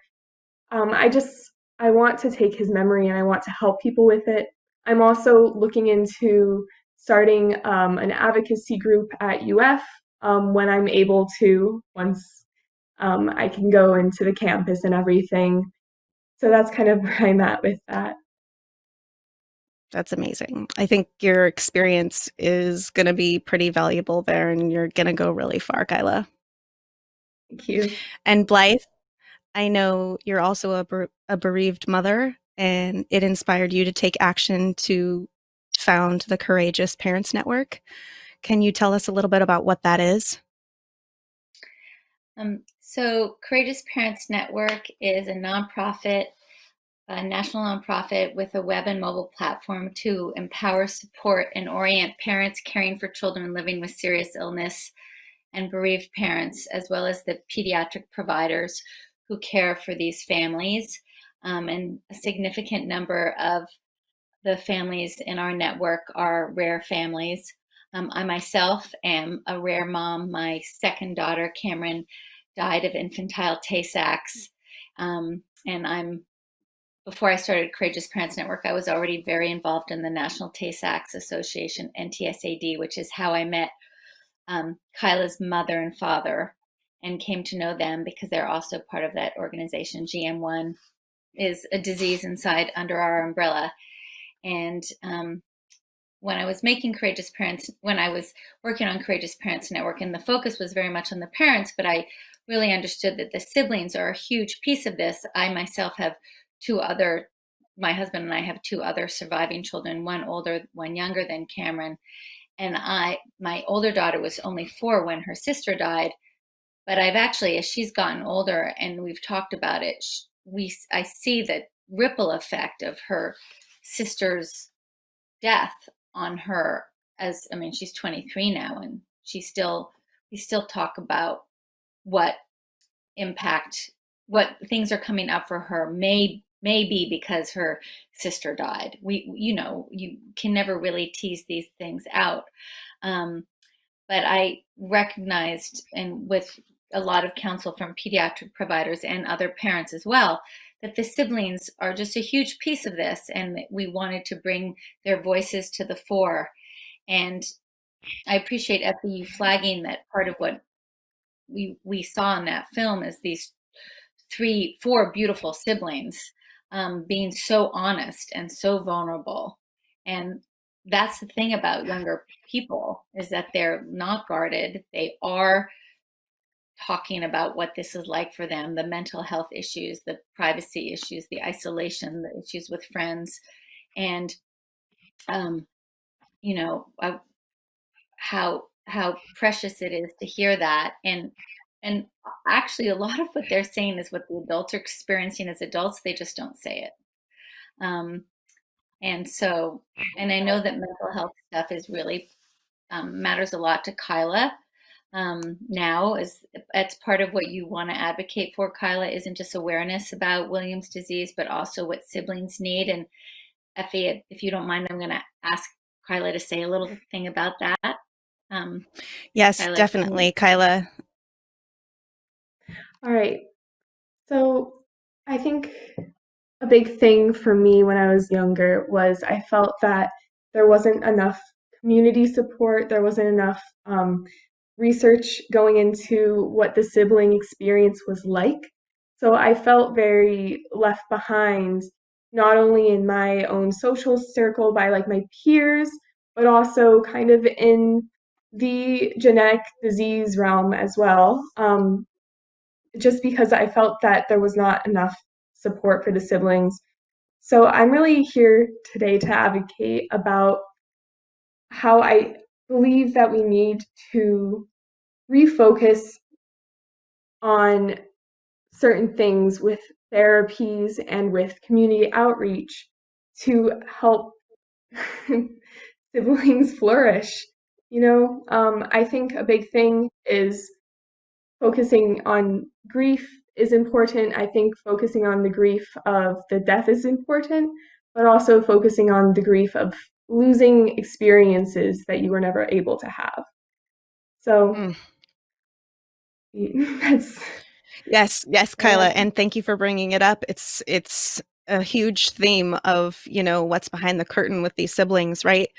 I want to take his memory and I want to help people with it. I'm also looking into starting an advocacy group at UF when I'm able to, once I can go into the campus and everything. So that's kind of where I'm at with that. That's amazing. I think your experience is going to be pretty valuable there and you're going to go really far, Kyla. Thank you. And Blythe, I know you're also a bereaved mother, and it inspired you to take action to found the Courageous Parents Network. Can you tell us a little bit about what that is? So Courageous Parents Network is a nonprofit, a national nonprofit with a web and mobile platform to empower, support, and orient parents caring for children living with serious illness and bereaved parents, as well as the pediatric providers who care for these families. And a significant number of the families in our network are rare families. I myself am a rare mom. My second daughter, Cameron, died of infantile Tay-Sachs. Before I started Courageous Parents Network, I was already very involved in the National Tay-Sachs Association, NTSAD, which is how I met Kyla's mother and father and came to know them because they're also part of that organization. GM1 is a disease inside under our umbrella. And when I was making Courageous Parents, when I was working on Courageous Parents Network, and the focus was very much on the parents, but I really understood that the siblings are a huge piece of this. I myself have my husband and I have two other surviving children, one older, one younger than Cameron. And my older daughter was only 4 when her sister died. But I've actually, as she's gotten older and we've talked about it, I see the ripple effect of her sister's death on her. She's 23 now, and we still talk about what things are coming up for her may be because her sister died. You can never really tease these things out. But I recognized, and with a lot of counsel from pediatric providers and other parents as well, that the siblings are just a huge piece of this, and we wanted to bring their voices to the fore. And I appreciate Effie you flagging that part of what we saw in that film is these 4 beautiful siblings being so honest and so vulnerable. And that's the thing about younger people, is that they're not guarded. They are talking about what this is like for them, the mental health issues, the privacy issues, the isolation, the issues with friends, and how precious it is to hear that. And actually a lot of what they're saying is what the adults are experiencing as adults. They just don't say it. And I know that mental health stuff is really matters a lot to Kyla. Now, it's part of what you want to advocate for, Kyla, isn't just awareness about Williams disease, but also what siblings need. And Effie, if you don't mind, I'm going to ask Kyla to say a little thing about that. Yes, Kyla, definitely, Kyla. All right. So I think a big thing for me when I was younger was I felt that there wasn't enough community support. There wasn't enough research going into what the sibling experience was like. So I felt very left behind, not only in my own social circle by like my peers, but also kind of in the genetic disease realm as well. Just because I felt that there was not enough support for the siblings. So I'm really here today to advocate about how I believe that we need to refocus on certain things with therapies and with community outreach to help siblings flourish. I think a big thing is focusing on grief is important. I think focusing on the grief of the death is important, but also focusing on the grief of losing experiences that you were never able to have. So that's Yes, Kyla, and thank you for bringing it up. It's a huge theme of, what's behind the curtain with these siblings, right?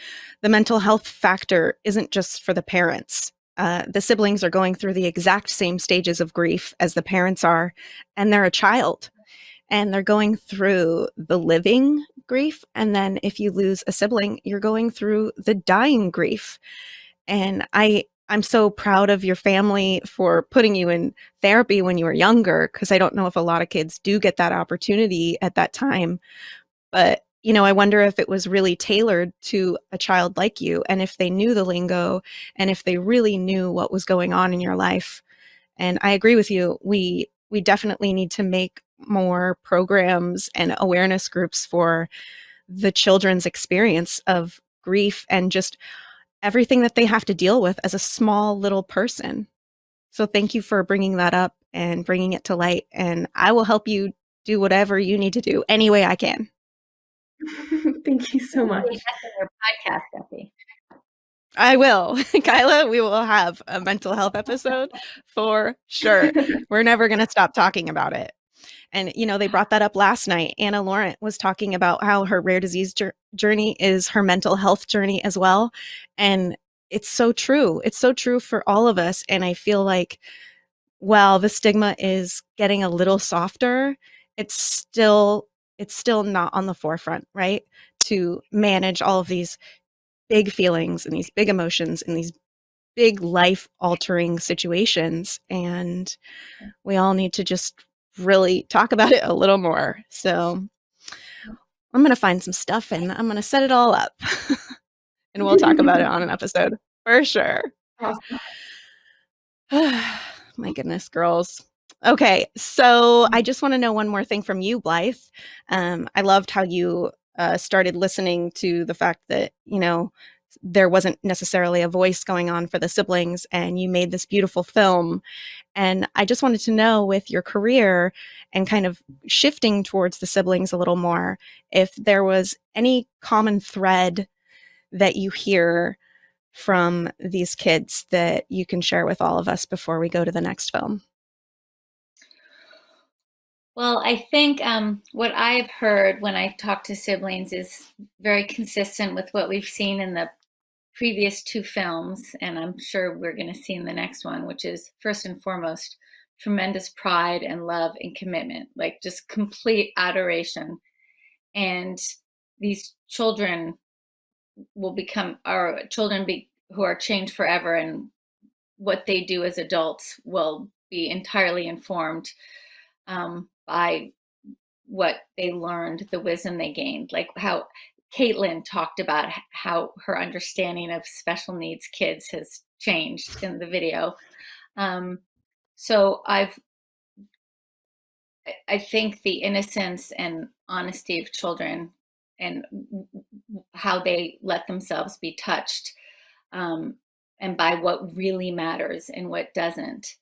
The mental health factor isn't just for the parents. The siblings are going through the exact same stages of grief as the parents are, and they're a child. And they're going through the living grief. And then if you lose a sibling, you're going through the dying grief. And I'm so proud of your family for putting you in therapy when you were younger, because I don't know if a lot of kids do get that opportunity at that time. But, I wonder if it was really tailored to a child like you, and if they knew the lingo, and if they really knew what was going on in your life. And I agree with you. We definitely need to make more programs and awareness groups for the children's experience of grief and just everything that they have to deal with as a small little person. So thank you for bringing that up. and bringing it to light. And I will help you do whatever you need to do any way I can. Thank you so much. That's in your podcast, Effie. I will. Kyla, we will have a mental health episode for sure. We're never going to stop talking about it. And, they brought that up last night. Anna Laurent was talking about how her rare disease journey is her mental health journey as well. And it's so true. It's so true for all of us. And I feel like, while the stigma is getting a little softer, it's still not on the forefront, right? To manage all of these big feelings and these big emotions and these big life altering situations. And we all need to just really talk about it a little more. So I'm going to find some stuff and I'm going to set it all up and we'll talk about it on an episode for sure. Awesome. My goodness, girls. Okay, so I just want to know one more thing from you, Blythe. I loved how you started listening to the fact that, there wasn't necessarily a voice going on for the siblings, and you made this beautiful film. And I just wanted to know, with your career and kind of shifting towards the siblings a little more, if there was any common thread that you hear from these kids that you can share with all of us before we go to the next film. Well, I think what I've heard when I've talked to siblings is very consistent with what we've seen in the previous two films, and I'm sure we're going to see in the next one, which is first and foremost tremendous pride and love and commitment, like just complete adoration. And these children will become our children who are changed forever, and what they do as adults will be entirely informed by what they learned, the wisdom they gained, like how Caitlin talked about how her understanding of special needs kids has changed in the video. So I think the innocence and honesty of children and how they let themselves be touched, and by what really matters and what doesn't,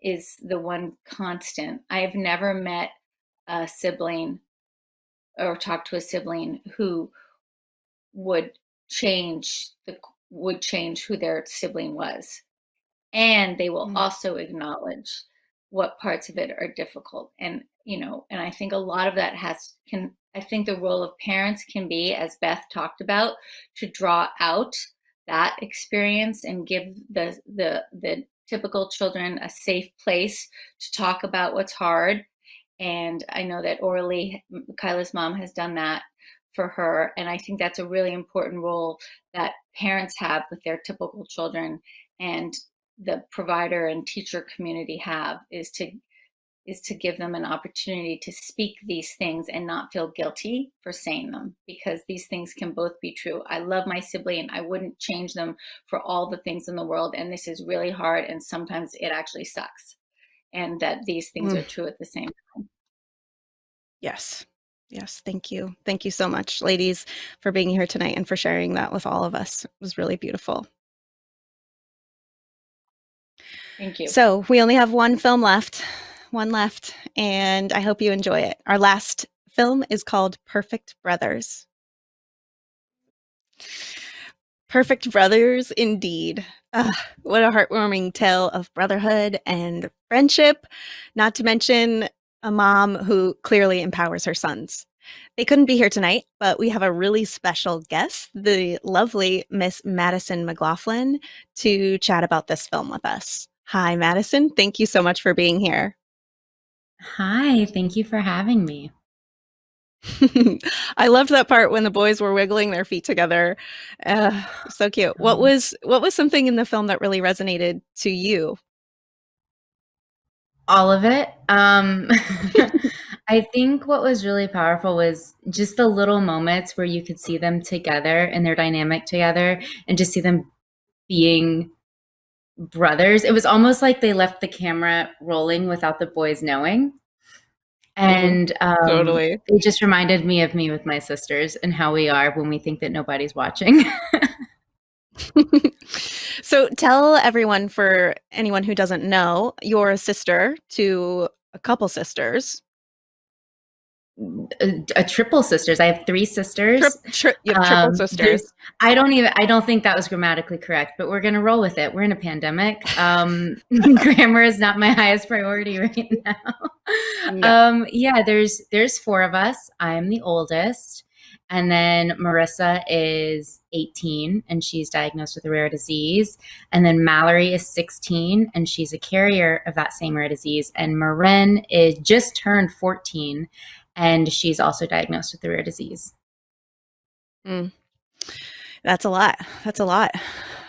is the one constant. I have never met a sibling or talked to a sibling who would change who their sibling was. And they will also acknowledge what parts of it are difficult. And, and I think a lot of that I think the role of parents can be, as Beth talked about, to draw out that experience and give the typical children a safe place to talk about what's hard. And I know that Orly, Kyla's mom, has done that for her. And I think that's a really important role that parents have with their typical children, and the provider and teacher community have, is to give them an opportunity to speak these things and not feel guilty for saying them, because these things can both be true. I love my sibling. I wouldn't change them for all the things in the world. And this is really hard. And sometimes it actually sucks. And that these things are true at the same time. Yes. Yes. Thank you. Thank you so much, ladies, for being here tonight and for sharing that with all of us. It was really beautiful. Thank you. So we only have one left, and I hope you enjoy it. Our last film is called Perfect Brothers. Perfect brothers, indeed. What a heartwarming tale of brotherhood and friendship, not to mention a mom who clearly empowers her sons. They couldn't be here tonight, but we have a really special guest, the lovely Miss Madison Mclaughlin, to chat about this film with us. Hi, Madison. Thank you so much for being here. Hi, thank you for having me. I loved that part when the boys were wiggling their feet together. So cute. What was something in the film that really resonated to you? All of it. I think what was really powerful was just the little moments where you could see them together and their dynamic together, and just see them being brothers. It was almost like they left the camera rolling without the boys knowing. And Totally. it just reminded me of me with my sisters and how we are when we think that nobody's watching. So tell everyone, for anyone who doesn't know, you're a sister to a couple sisters. A triple sisters. I have 3 sisters. You have triple sisters. I don't think that was grammatically correct, but we're going to roll with it. We're in a pandemic. Grammar is not my highest priority right now. No. Yeah, there's 4 of us. I'm the oldest. And then Marissa is 18 and she's diagnosed with a rare disease. And then Mallory is 16 and she's a carrier of that same rare disease. And Marin is just turned 14 and she's also diagnosed with the rare disease. That's a lot.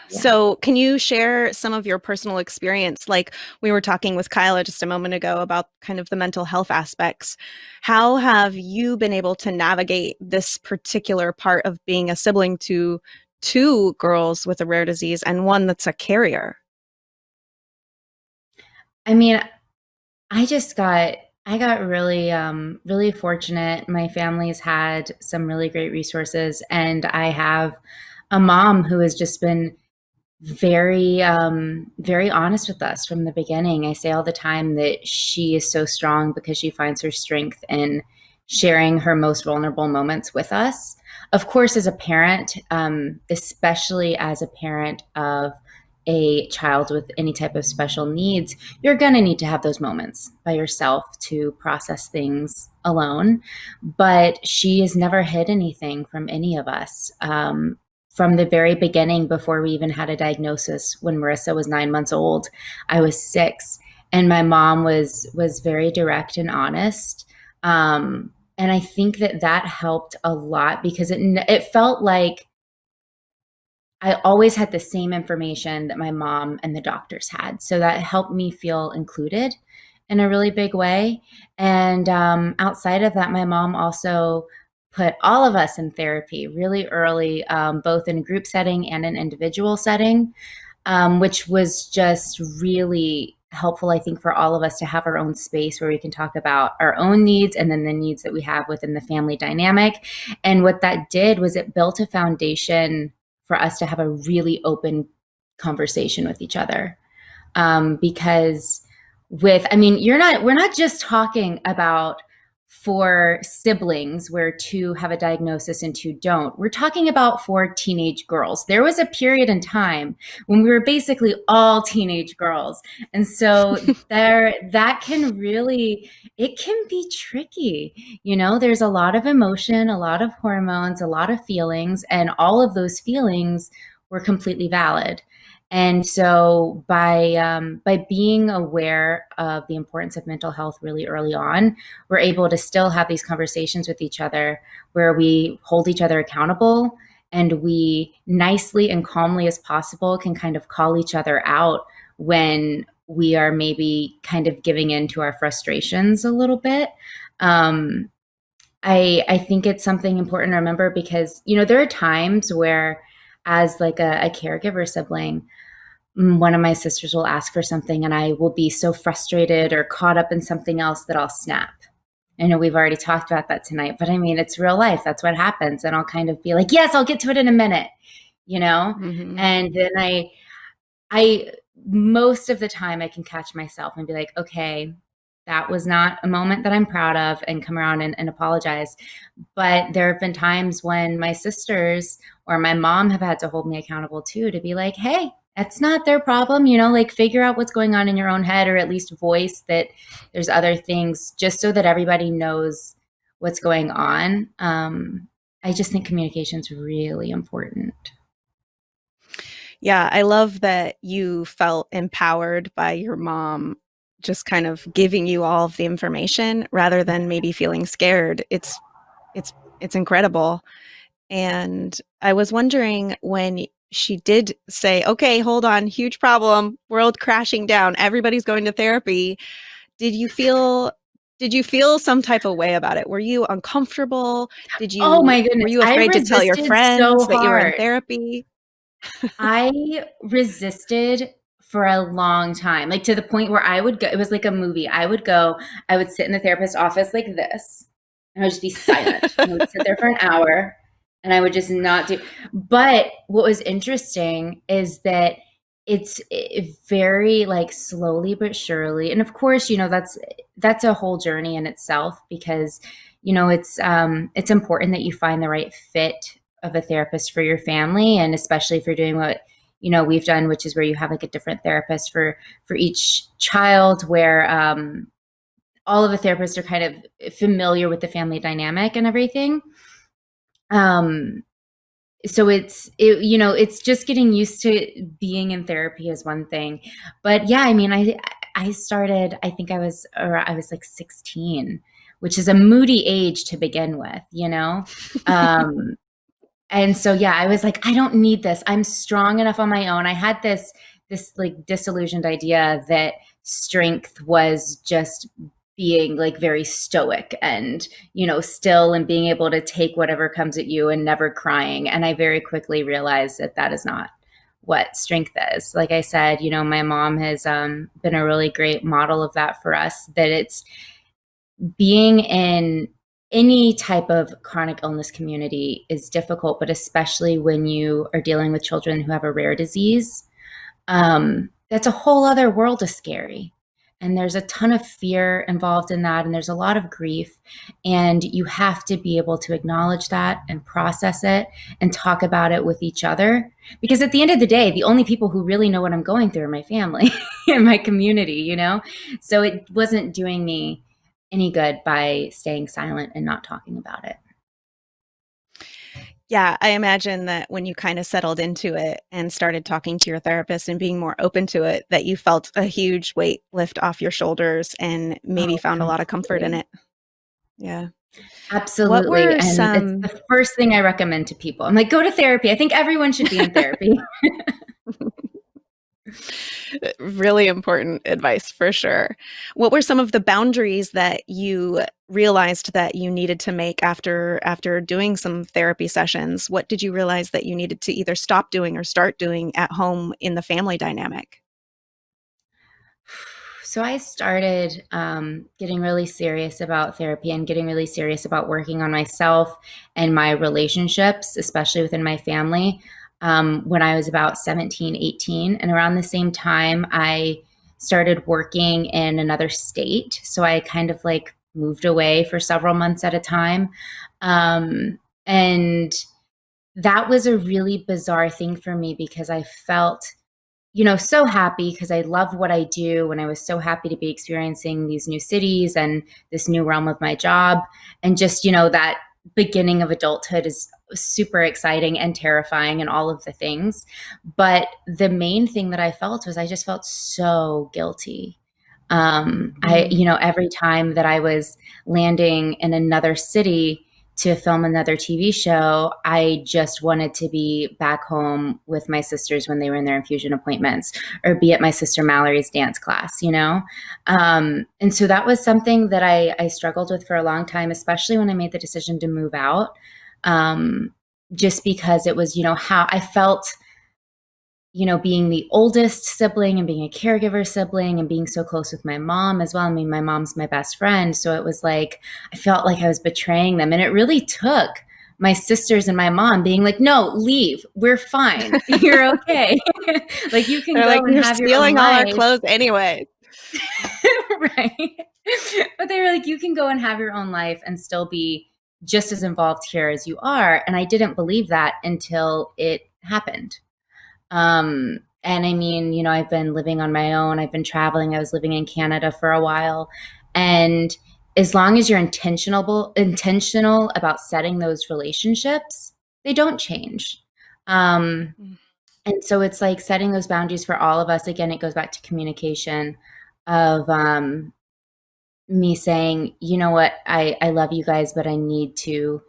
Yeah. So can you share some of your personal experience? Like we were talking with Kyla just a moment ago about kind of the mental health aspects. How have you been able to navigate this particular part of being a sibling to 2 girls with a rare disease and one that's a carrier? I mean, I got really, really fortunate. My family's had some really great resources, and I have a mom who has just been very, very honest with us from the beginning. I say all the time that she is so strong because she finds her strength in sharing her most vulnerable moments with us. Of course, as a parent, especially as a parent of a child with any type of special needs, you're going to need to have those moments by yourself to process things alone. But she has never hid anything from any of us. From the very beginning, before we even had a diagnosis, when Marissa was 9 months old, I was 6, and my mom was very direct and honest. And I think that helped a lot because it felt like I always had the same information that my mom and the doctors had. So that helped me feel included in a really big way. And outside of that, my mom also put all of us in therapy really early, both in a group setting and an individual setting, which was just really helpful, I think, for all of us to have our own space where we can talk about our own needs and then the needs that we have within the family dynamic. And what that did was it built a foundation for us to have a really open conversation with each other. Because we're not just talking about 4 siblings where 2 have a diagnosis and 2 don't. We're talking about 4 teenage girls. There was a period in time when we were basically all teenage girls. And so that can really, it can be tricky. You know, there's a lot of emotion, a lot of hormones, a lot of feelings, and all of those feelings were completely valid. And so by being aware of the importance of mental health really early on, we're able to still have these conversations with each other where we hold each other accountable and we nicely and calmly as possible can kind of call each other out when we are maybe kind of giving in to our frustrations a little bit. I think it's something important to remember because, you know, there are times where as like a caregiver sibling, one of my sisters will ask for something and I will be so frustrated or caught up in something else that I'll snap. I know we've already talked about that tonight, but I mean, it's real life. That's what happens. And I'll kind of be like, yes, I'll get to it in a minute, you know? Mm-hmm. And then I most of the time I can catch myself and be like, okay, that was not a moment that I'm proud of, and come around and apologize. But there have been times when my sisters or my mom have had to hold me accountable too, to be like, hey, that's not their problem, you know, like figure out what's going on in your own head, or at least voice that there's other things, just so that everybody knows what's going on. I just think communication is really important. Yeah, I love that you felt empowered by your mom just kind of giving you all of the information rather than maybe feeling scared. It's incredible. And I was wondering, when she did say, okay, hold on, huge problem, world crashing down, everybody's going to therapy, did you feel some type of way about it? Were you uncomfortable? Oh my goodness. Were you afraid to tell your friends that you were in therapy? I resisted for a long time, like to the point where I would go, it was like a movie. I would sit in the therapist's office like this, and I would just be silent. I would sit there for an hour and I would just not do. But what was interesting is that it's very like slowly but surely. And of course, that's a whole journey in itself, because, it's important that you find the right fit of a therapist for your family. And especially if you're doing what, we've done, which is where you have like a different therapist for each child, where, all of the therapists are kind of familiar with the family dynamic and everything. So it's just getting used to being in therapy is one thing. But yeah, I mean, I started, I think I was like 16, which is a moody age to begin with, and so, yeah, I was like, I don't need this. I'm strong enough on my own. I had this like disillusioned idea that strength was just being like very stoic and, still, and being able to take whatever comes at you and never crying. And I very quickly realized that that is not what strength is. Like I said, my mom has been a really great model of that for us, that it's being in any type of chronic illness community is difficult, but especially when you are dealing with children who have a rare disease, that's a whole other world of scary. And there's a ton of fear involved in that. And there's a lot of grief. And you have to be able to acknowledge that and process it and talk about it with each other. Because at the end of the day, the only people who really know what I'm going through are my family and my community, So it wasn't doing me any good by staying silent and not talking about it. Yeah, I imagine that when you kind of settled into it and started talking to your therapist and being more open to it, that you felt a huge weight lift off your shoulders and maybe found a lot of comfort in it. Yeah. Absolutely. And it's the first thing I recommend to people. I'm like, go to therapy. I think everyone should be in therapy. Really important advice for sure. What were some of the boundaries that you realized that you needed to make after doing some therapy sessions? What did you realize that you needed to either stop doing or start doing at home in the family dynamic? So I started getting really serious about therapy and getting really serious about working on myself and my relationships, especially within my family, when I was about 17, 18. And around the same time, I started working in another state. So I kind of like moved away for several months at a time. And that was a really bizarre thing for me, because I felt so happy, because I love what I do. And I was so happy to be experiencing these new cities and this new realm of my job. And just, that beginning of adulthood is super exciting and terrifying and all of the things. But the main thing that I felt was I just felt so guilty. Every time that I was landing in another city to film another TV show, I just wanted to be back home with my sisters when they were in their infusion appointments, or be at my sister Mallory's dance class, And so that was something that I struggled with for a long time, especially when I made the decision to move out, just because it was, how I felt, being the oldest sibling and being a caregiver sibling and being so close with my mom as well. I mean, my mom's my best friend. So it was like, I felt like I was betraying them. And it really took my sisters and my mom being like, no, leave. We're fine. You're okay. Like, you can go and have your own life. You're stealing all our clothes anyway. Right. But they were like, you can go and have your own life and still be just as involved here as you are. And I didn't believe that until it happened. And I mean, I've been living on my own. I've been traveling. I was living in Canada for a while. And as long as you're intentional about setting those relationships, they don't change. And so it's like setting those boundaries for all of us. Again, it goes back to communication of me saying, you know what, I love you guys, but I need to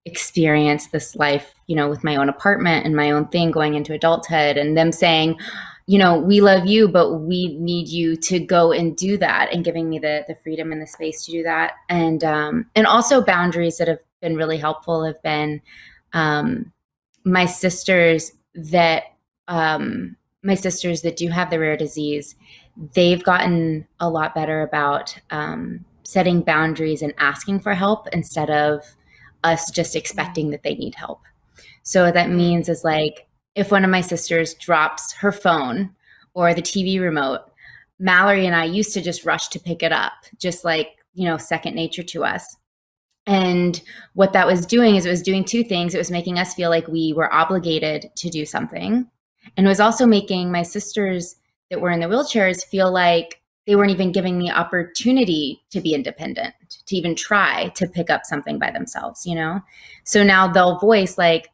experience this life, with my own apartment and my own thing going into adulthood, and them saying, we love you, but we need you to go and do that, and giving me the freedom and the space to do that. And also boundaries that have been really helpful have been my sisters that do have the rare disease. They've gotten a lot better about setting boundaries and asking for help instead of us just expecting that they need help. So what that means is, like, if one of my sisters drops her phone or the TV remote, Mallory and I used to just rush to pick it up, just like, second nature to us. And what that was doing is it was doing two things. It was making us feel like we were obligated to do something. And it was also making my sisters that were in the wheelchairs feel like they weren't even giving the opportunity to be independent, to even try to pick up something by themselves, So now they'll voice like,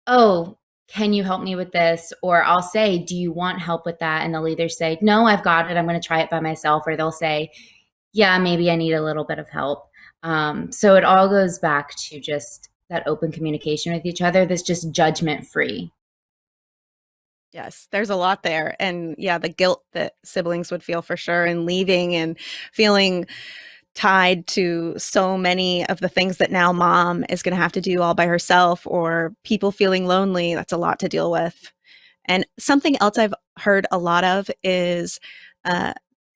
oh, can you help me with this? Or I'll say, do you want help with that? And they'll either say, no, I've got it, I'm going to try it by myself. Or they'll say, yeah, maybe I need a little bit of help. So it all goes back to just that open communication with each other that's just judgment free. Yes, there's a lot there. And yeah, the guilt that siblings would feel for sure, and leaving and feeling tied to so many of the things that now mom is going to have to do all by herself, or people feeling lonely. That's a lot to deal with. And something else I've heard a lot of is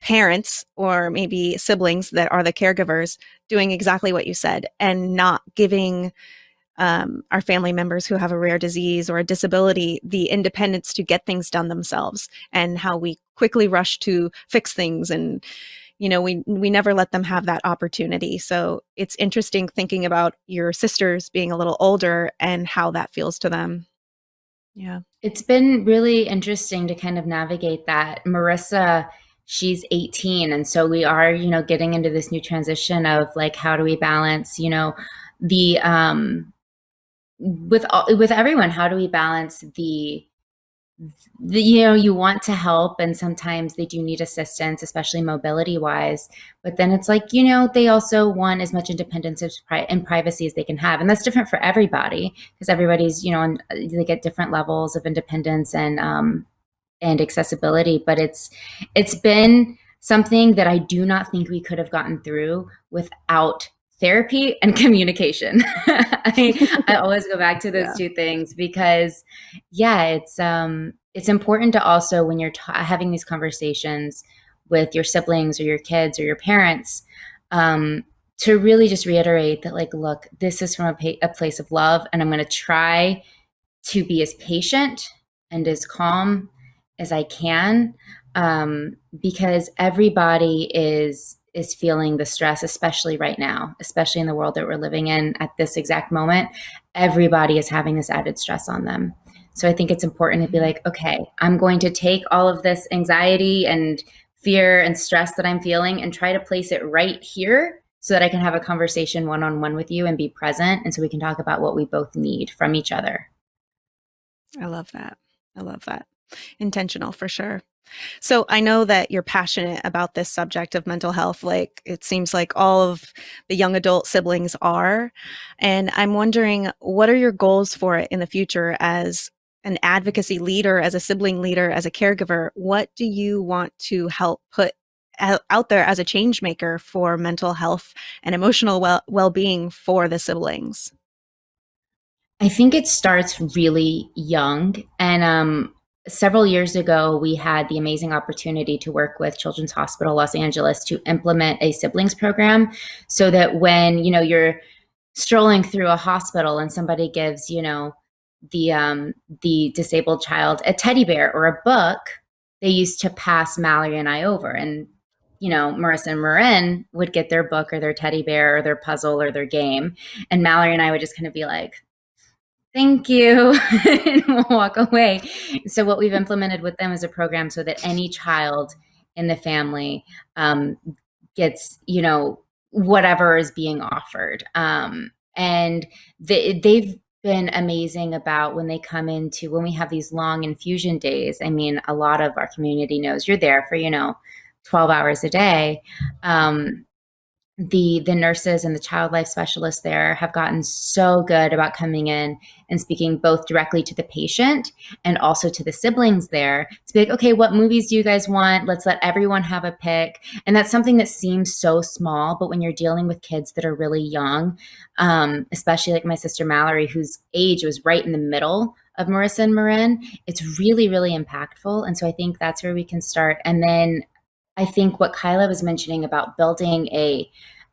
parents or maybe siblings that are the caregivers doing exactly what you said and not giving our family members who have a rare disease or a disability the independence to get things done themselves, and how we quickly rush to fix things, and we never let them have that opportunity. So it's interesting thinking about your sisters being a little older and how that feels to them. Yeah. It's been really interesting to kind of navigate that. Marissa, she's 18. And so we are, getting into this new transition of like, how do we balance, the, with everyone, how do we balance the you want to help, and sometimes they do need assistance, especially mobility wise, but then it's like, they also want as much independence and privacy as they can have. And that's different for everybody, because everybody's, they get different levels of independence and accessibility. But it's been something that I do not think we could have gotten through without therapy and communication. I always go back to those two things, because it's important to also, when you're having these conversations with your siblings or your kids or your parents, to really just reiterate that, like, look, this is from a place of love, and I'm going to try to be as patient and as calm as I can, because everybody is feeling the stress, especially right now, especially in the world that we're living in at this exact moment. Everybody is having this added stress on them. So I think it's important to be like, okay, I'm going to take all of this anxiety and fear and stress that I'm feeling and try to place it right here so that I can have a conversation one-on-one with you and be present. And so we can talk about what we both need from each other. I love that. Intentional for sure. So I know that you're passionate about this subject of mental health, like it seems like all of the young adult siblings are. And I'm wondering, what are your goals for it in the future as an advocacy leader, as a sibling leader, as a caregiver? What do you want to help put out there as a change maker for mental health and emotional well-being for the siblings? I think it starts really young. And several years ago, we had the amazing opportunity to work with Children's Hospital Los Angeles to implement a siblings program, so that when, you're strolling through a hospital and somebody gives, the disabled child a teddy bear or a book, they used to pass Mallory and I over. And, Marissa and Marin would get their book or their teddy bear or their puzzle or their game. And Mallory and I would just kind of be like, thank you, and we'll walk away. So what we've implemented with them is a program so that any child in the family gets, whatever is being offered. And they've been amazing about when they come into, when we have these long infusion days. I mean, a lot of our community knows you're there for, 12 hours a day. The nurses and the child life specialists there have gotten so good about coming in and speaking both directly to the patient and also to the siblings there to be like, okay, what movies do you guys want? Let's let everyone have a pick. And that's something that seems so small, but when you're dealing with kids that are really young, especially like my sister Mallory, whose age was right in the middle of Marissa and Marin, it's really, really impactful. And so I think that's where we can start. And then I think what Kyla was mentioning about building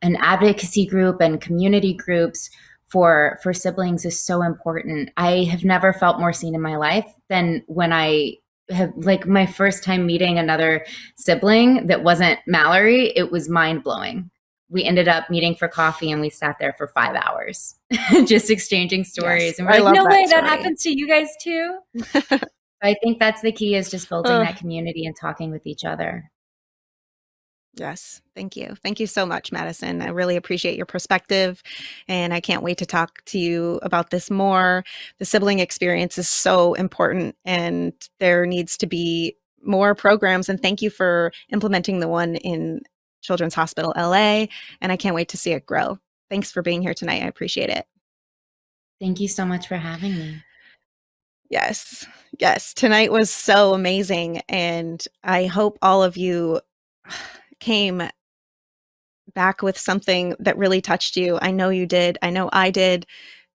an advocacy group and community groups for siblings is so important. I have never felt more seen in my life than when I have, like, my first time meeting another sibling that wasn't Mallory, it was mind blowing. We ended up meeting for coffee and we sat there for 5 hours just exchanging stories. Yes, And we're I like, love no that way, that story. happens to you guys too. I think that's the key, is just building that community and talking with each other. Yes, thank you. Thank you so much, Madison. I really appreciate your perspective, and I can't wait to talk to you about this more. The sibling experience is so important, and there needs to be more programs, and thank you for implementing the one in Children's Hospital LA, and I can't wait to see it grow. Thanks for being here tonight. I appreciate it. Thank you so much for having me. Yes, yes. Tonight was so amazing, and I hope all of you came back with something that really touched you. I know you did. I know I did.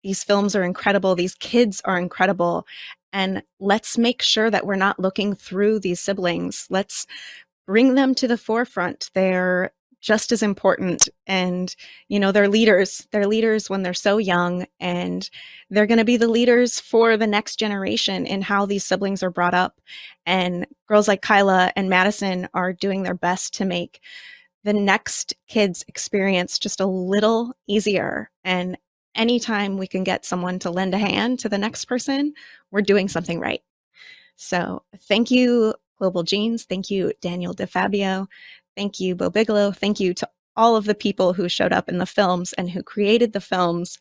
These films are incredible. These kids are incredible. And let's make sure that we're not looking through these siblings. Let's bring them to the forefront. They're just as important. And, you know, they're leaders. They're leaders when they're so young. And they're going to be the leaders for the next generation in how these siblings are brought up. And girls like Kyla and Madison are doing their best to make the next kid's experience just a little easier. And anytime we can get someone to lend a hand to the next person, we're doing something right. So thank you, Global Genes. Thank you, Daniel DeFabio. Thank you, Bo Bigelow. Thank you to all of the people who showed up in the films and who created the films.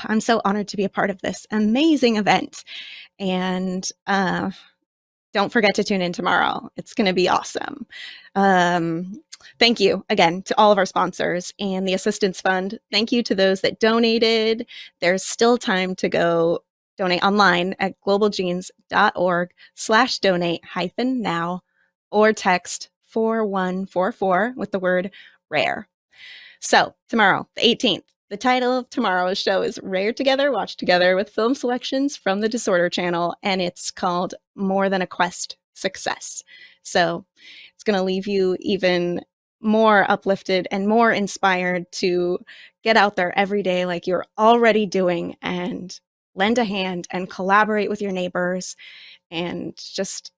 I'm so honored to be a part of this amazing event. And don't forget to tune in tomorrow. It's going to be awesome. Thank you again to all of our sponsors and the Assistance Fund. Thank you to those that donated. There's still time to go donate online at globalgenes.org/donate-now or text 4144 with the word rare. So tomorrow, the 18th, the title of tomorrow's show is Rare Together, Watch Together with film selections from the Disorder Channel, and it's called More Than a Quest Success. So it's going to leave you even more uplifted and more inspired to get out there every day like you're already doing and lend a hand and collaborate with your neighbors and just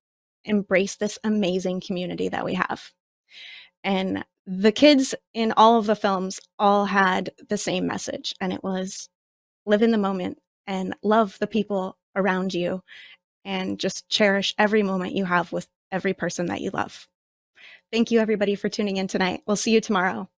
embrace this amazing community that we have. And the kids in all of the films all had the same message, and it was live in the moment and love the people around you and just cherish every moment you have with every person that you love. Thank you, everybody, for tuning in tonight. We'll see you tomorrow.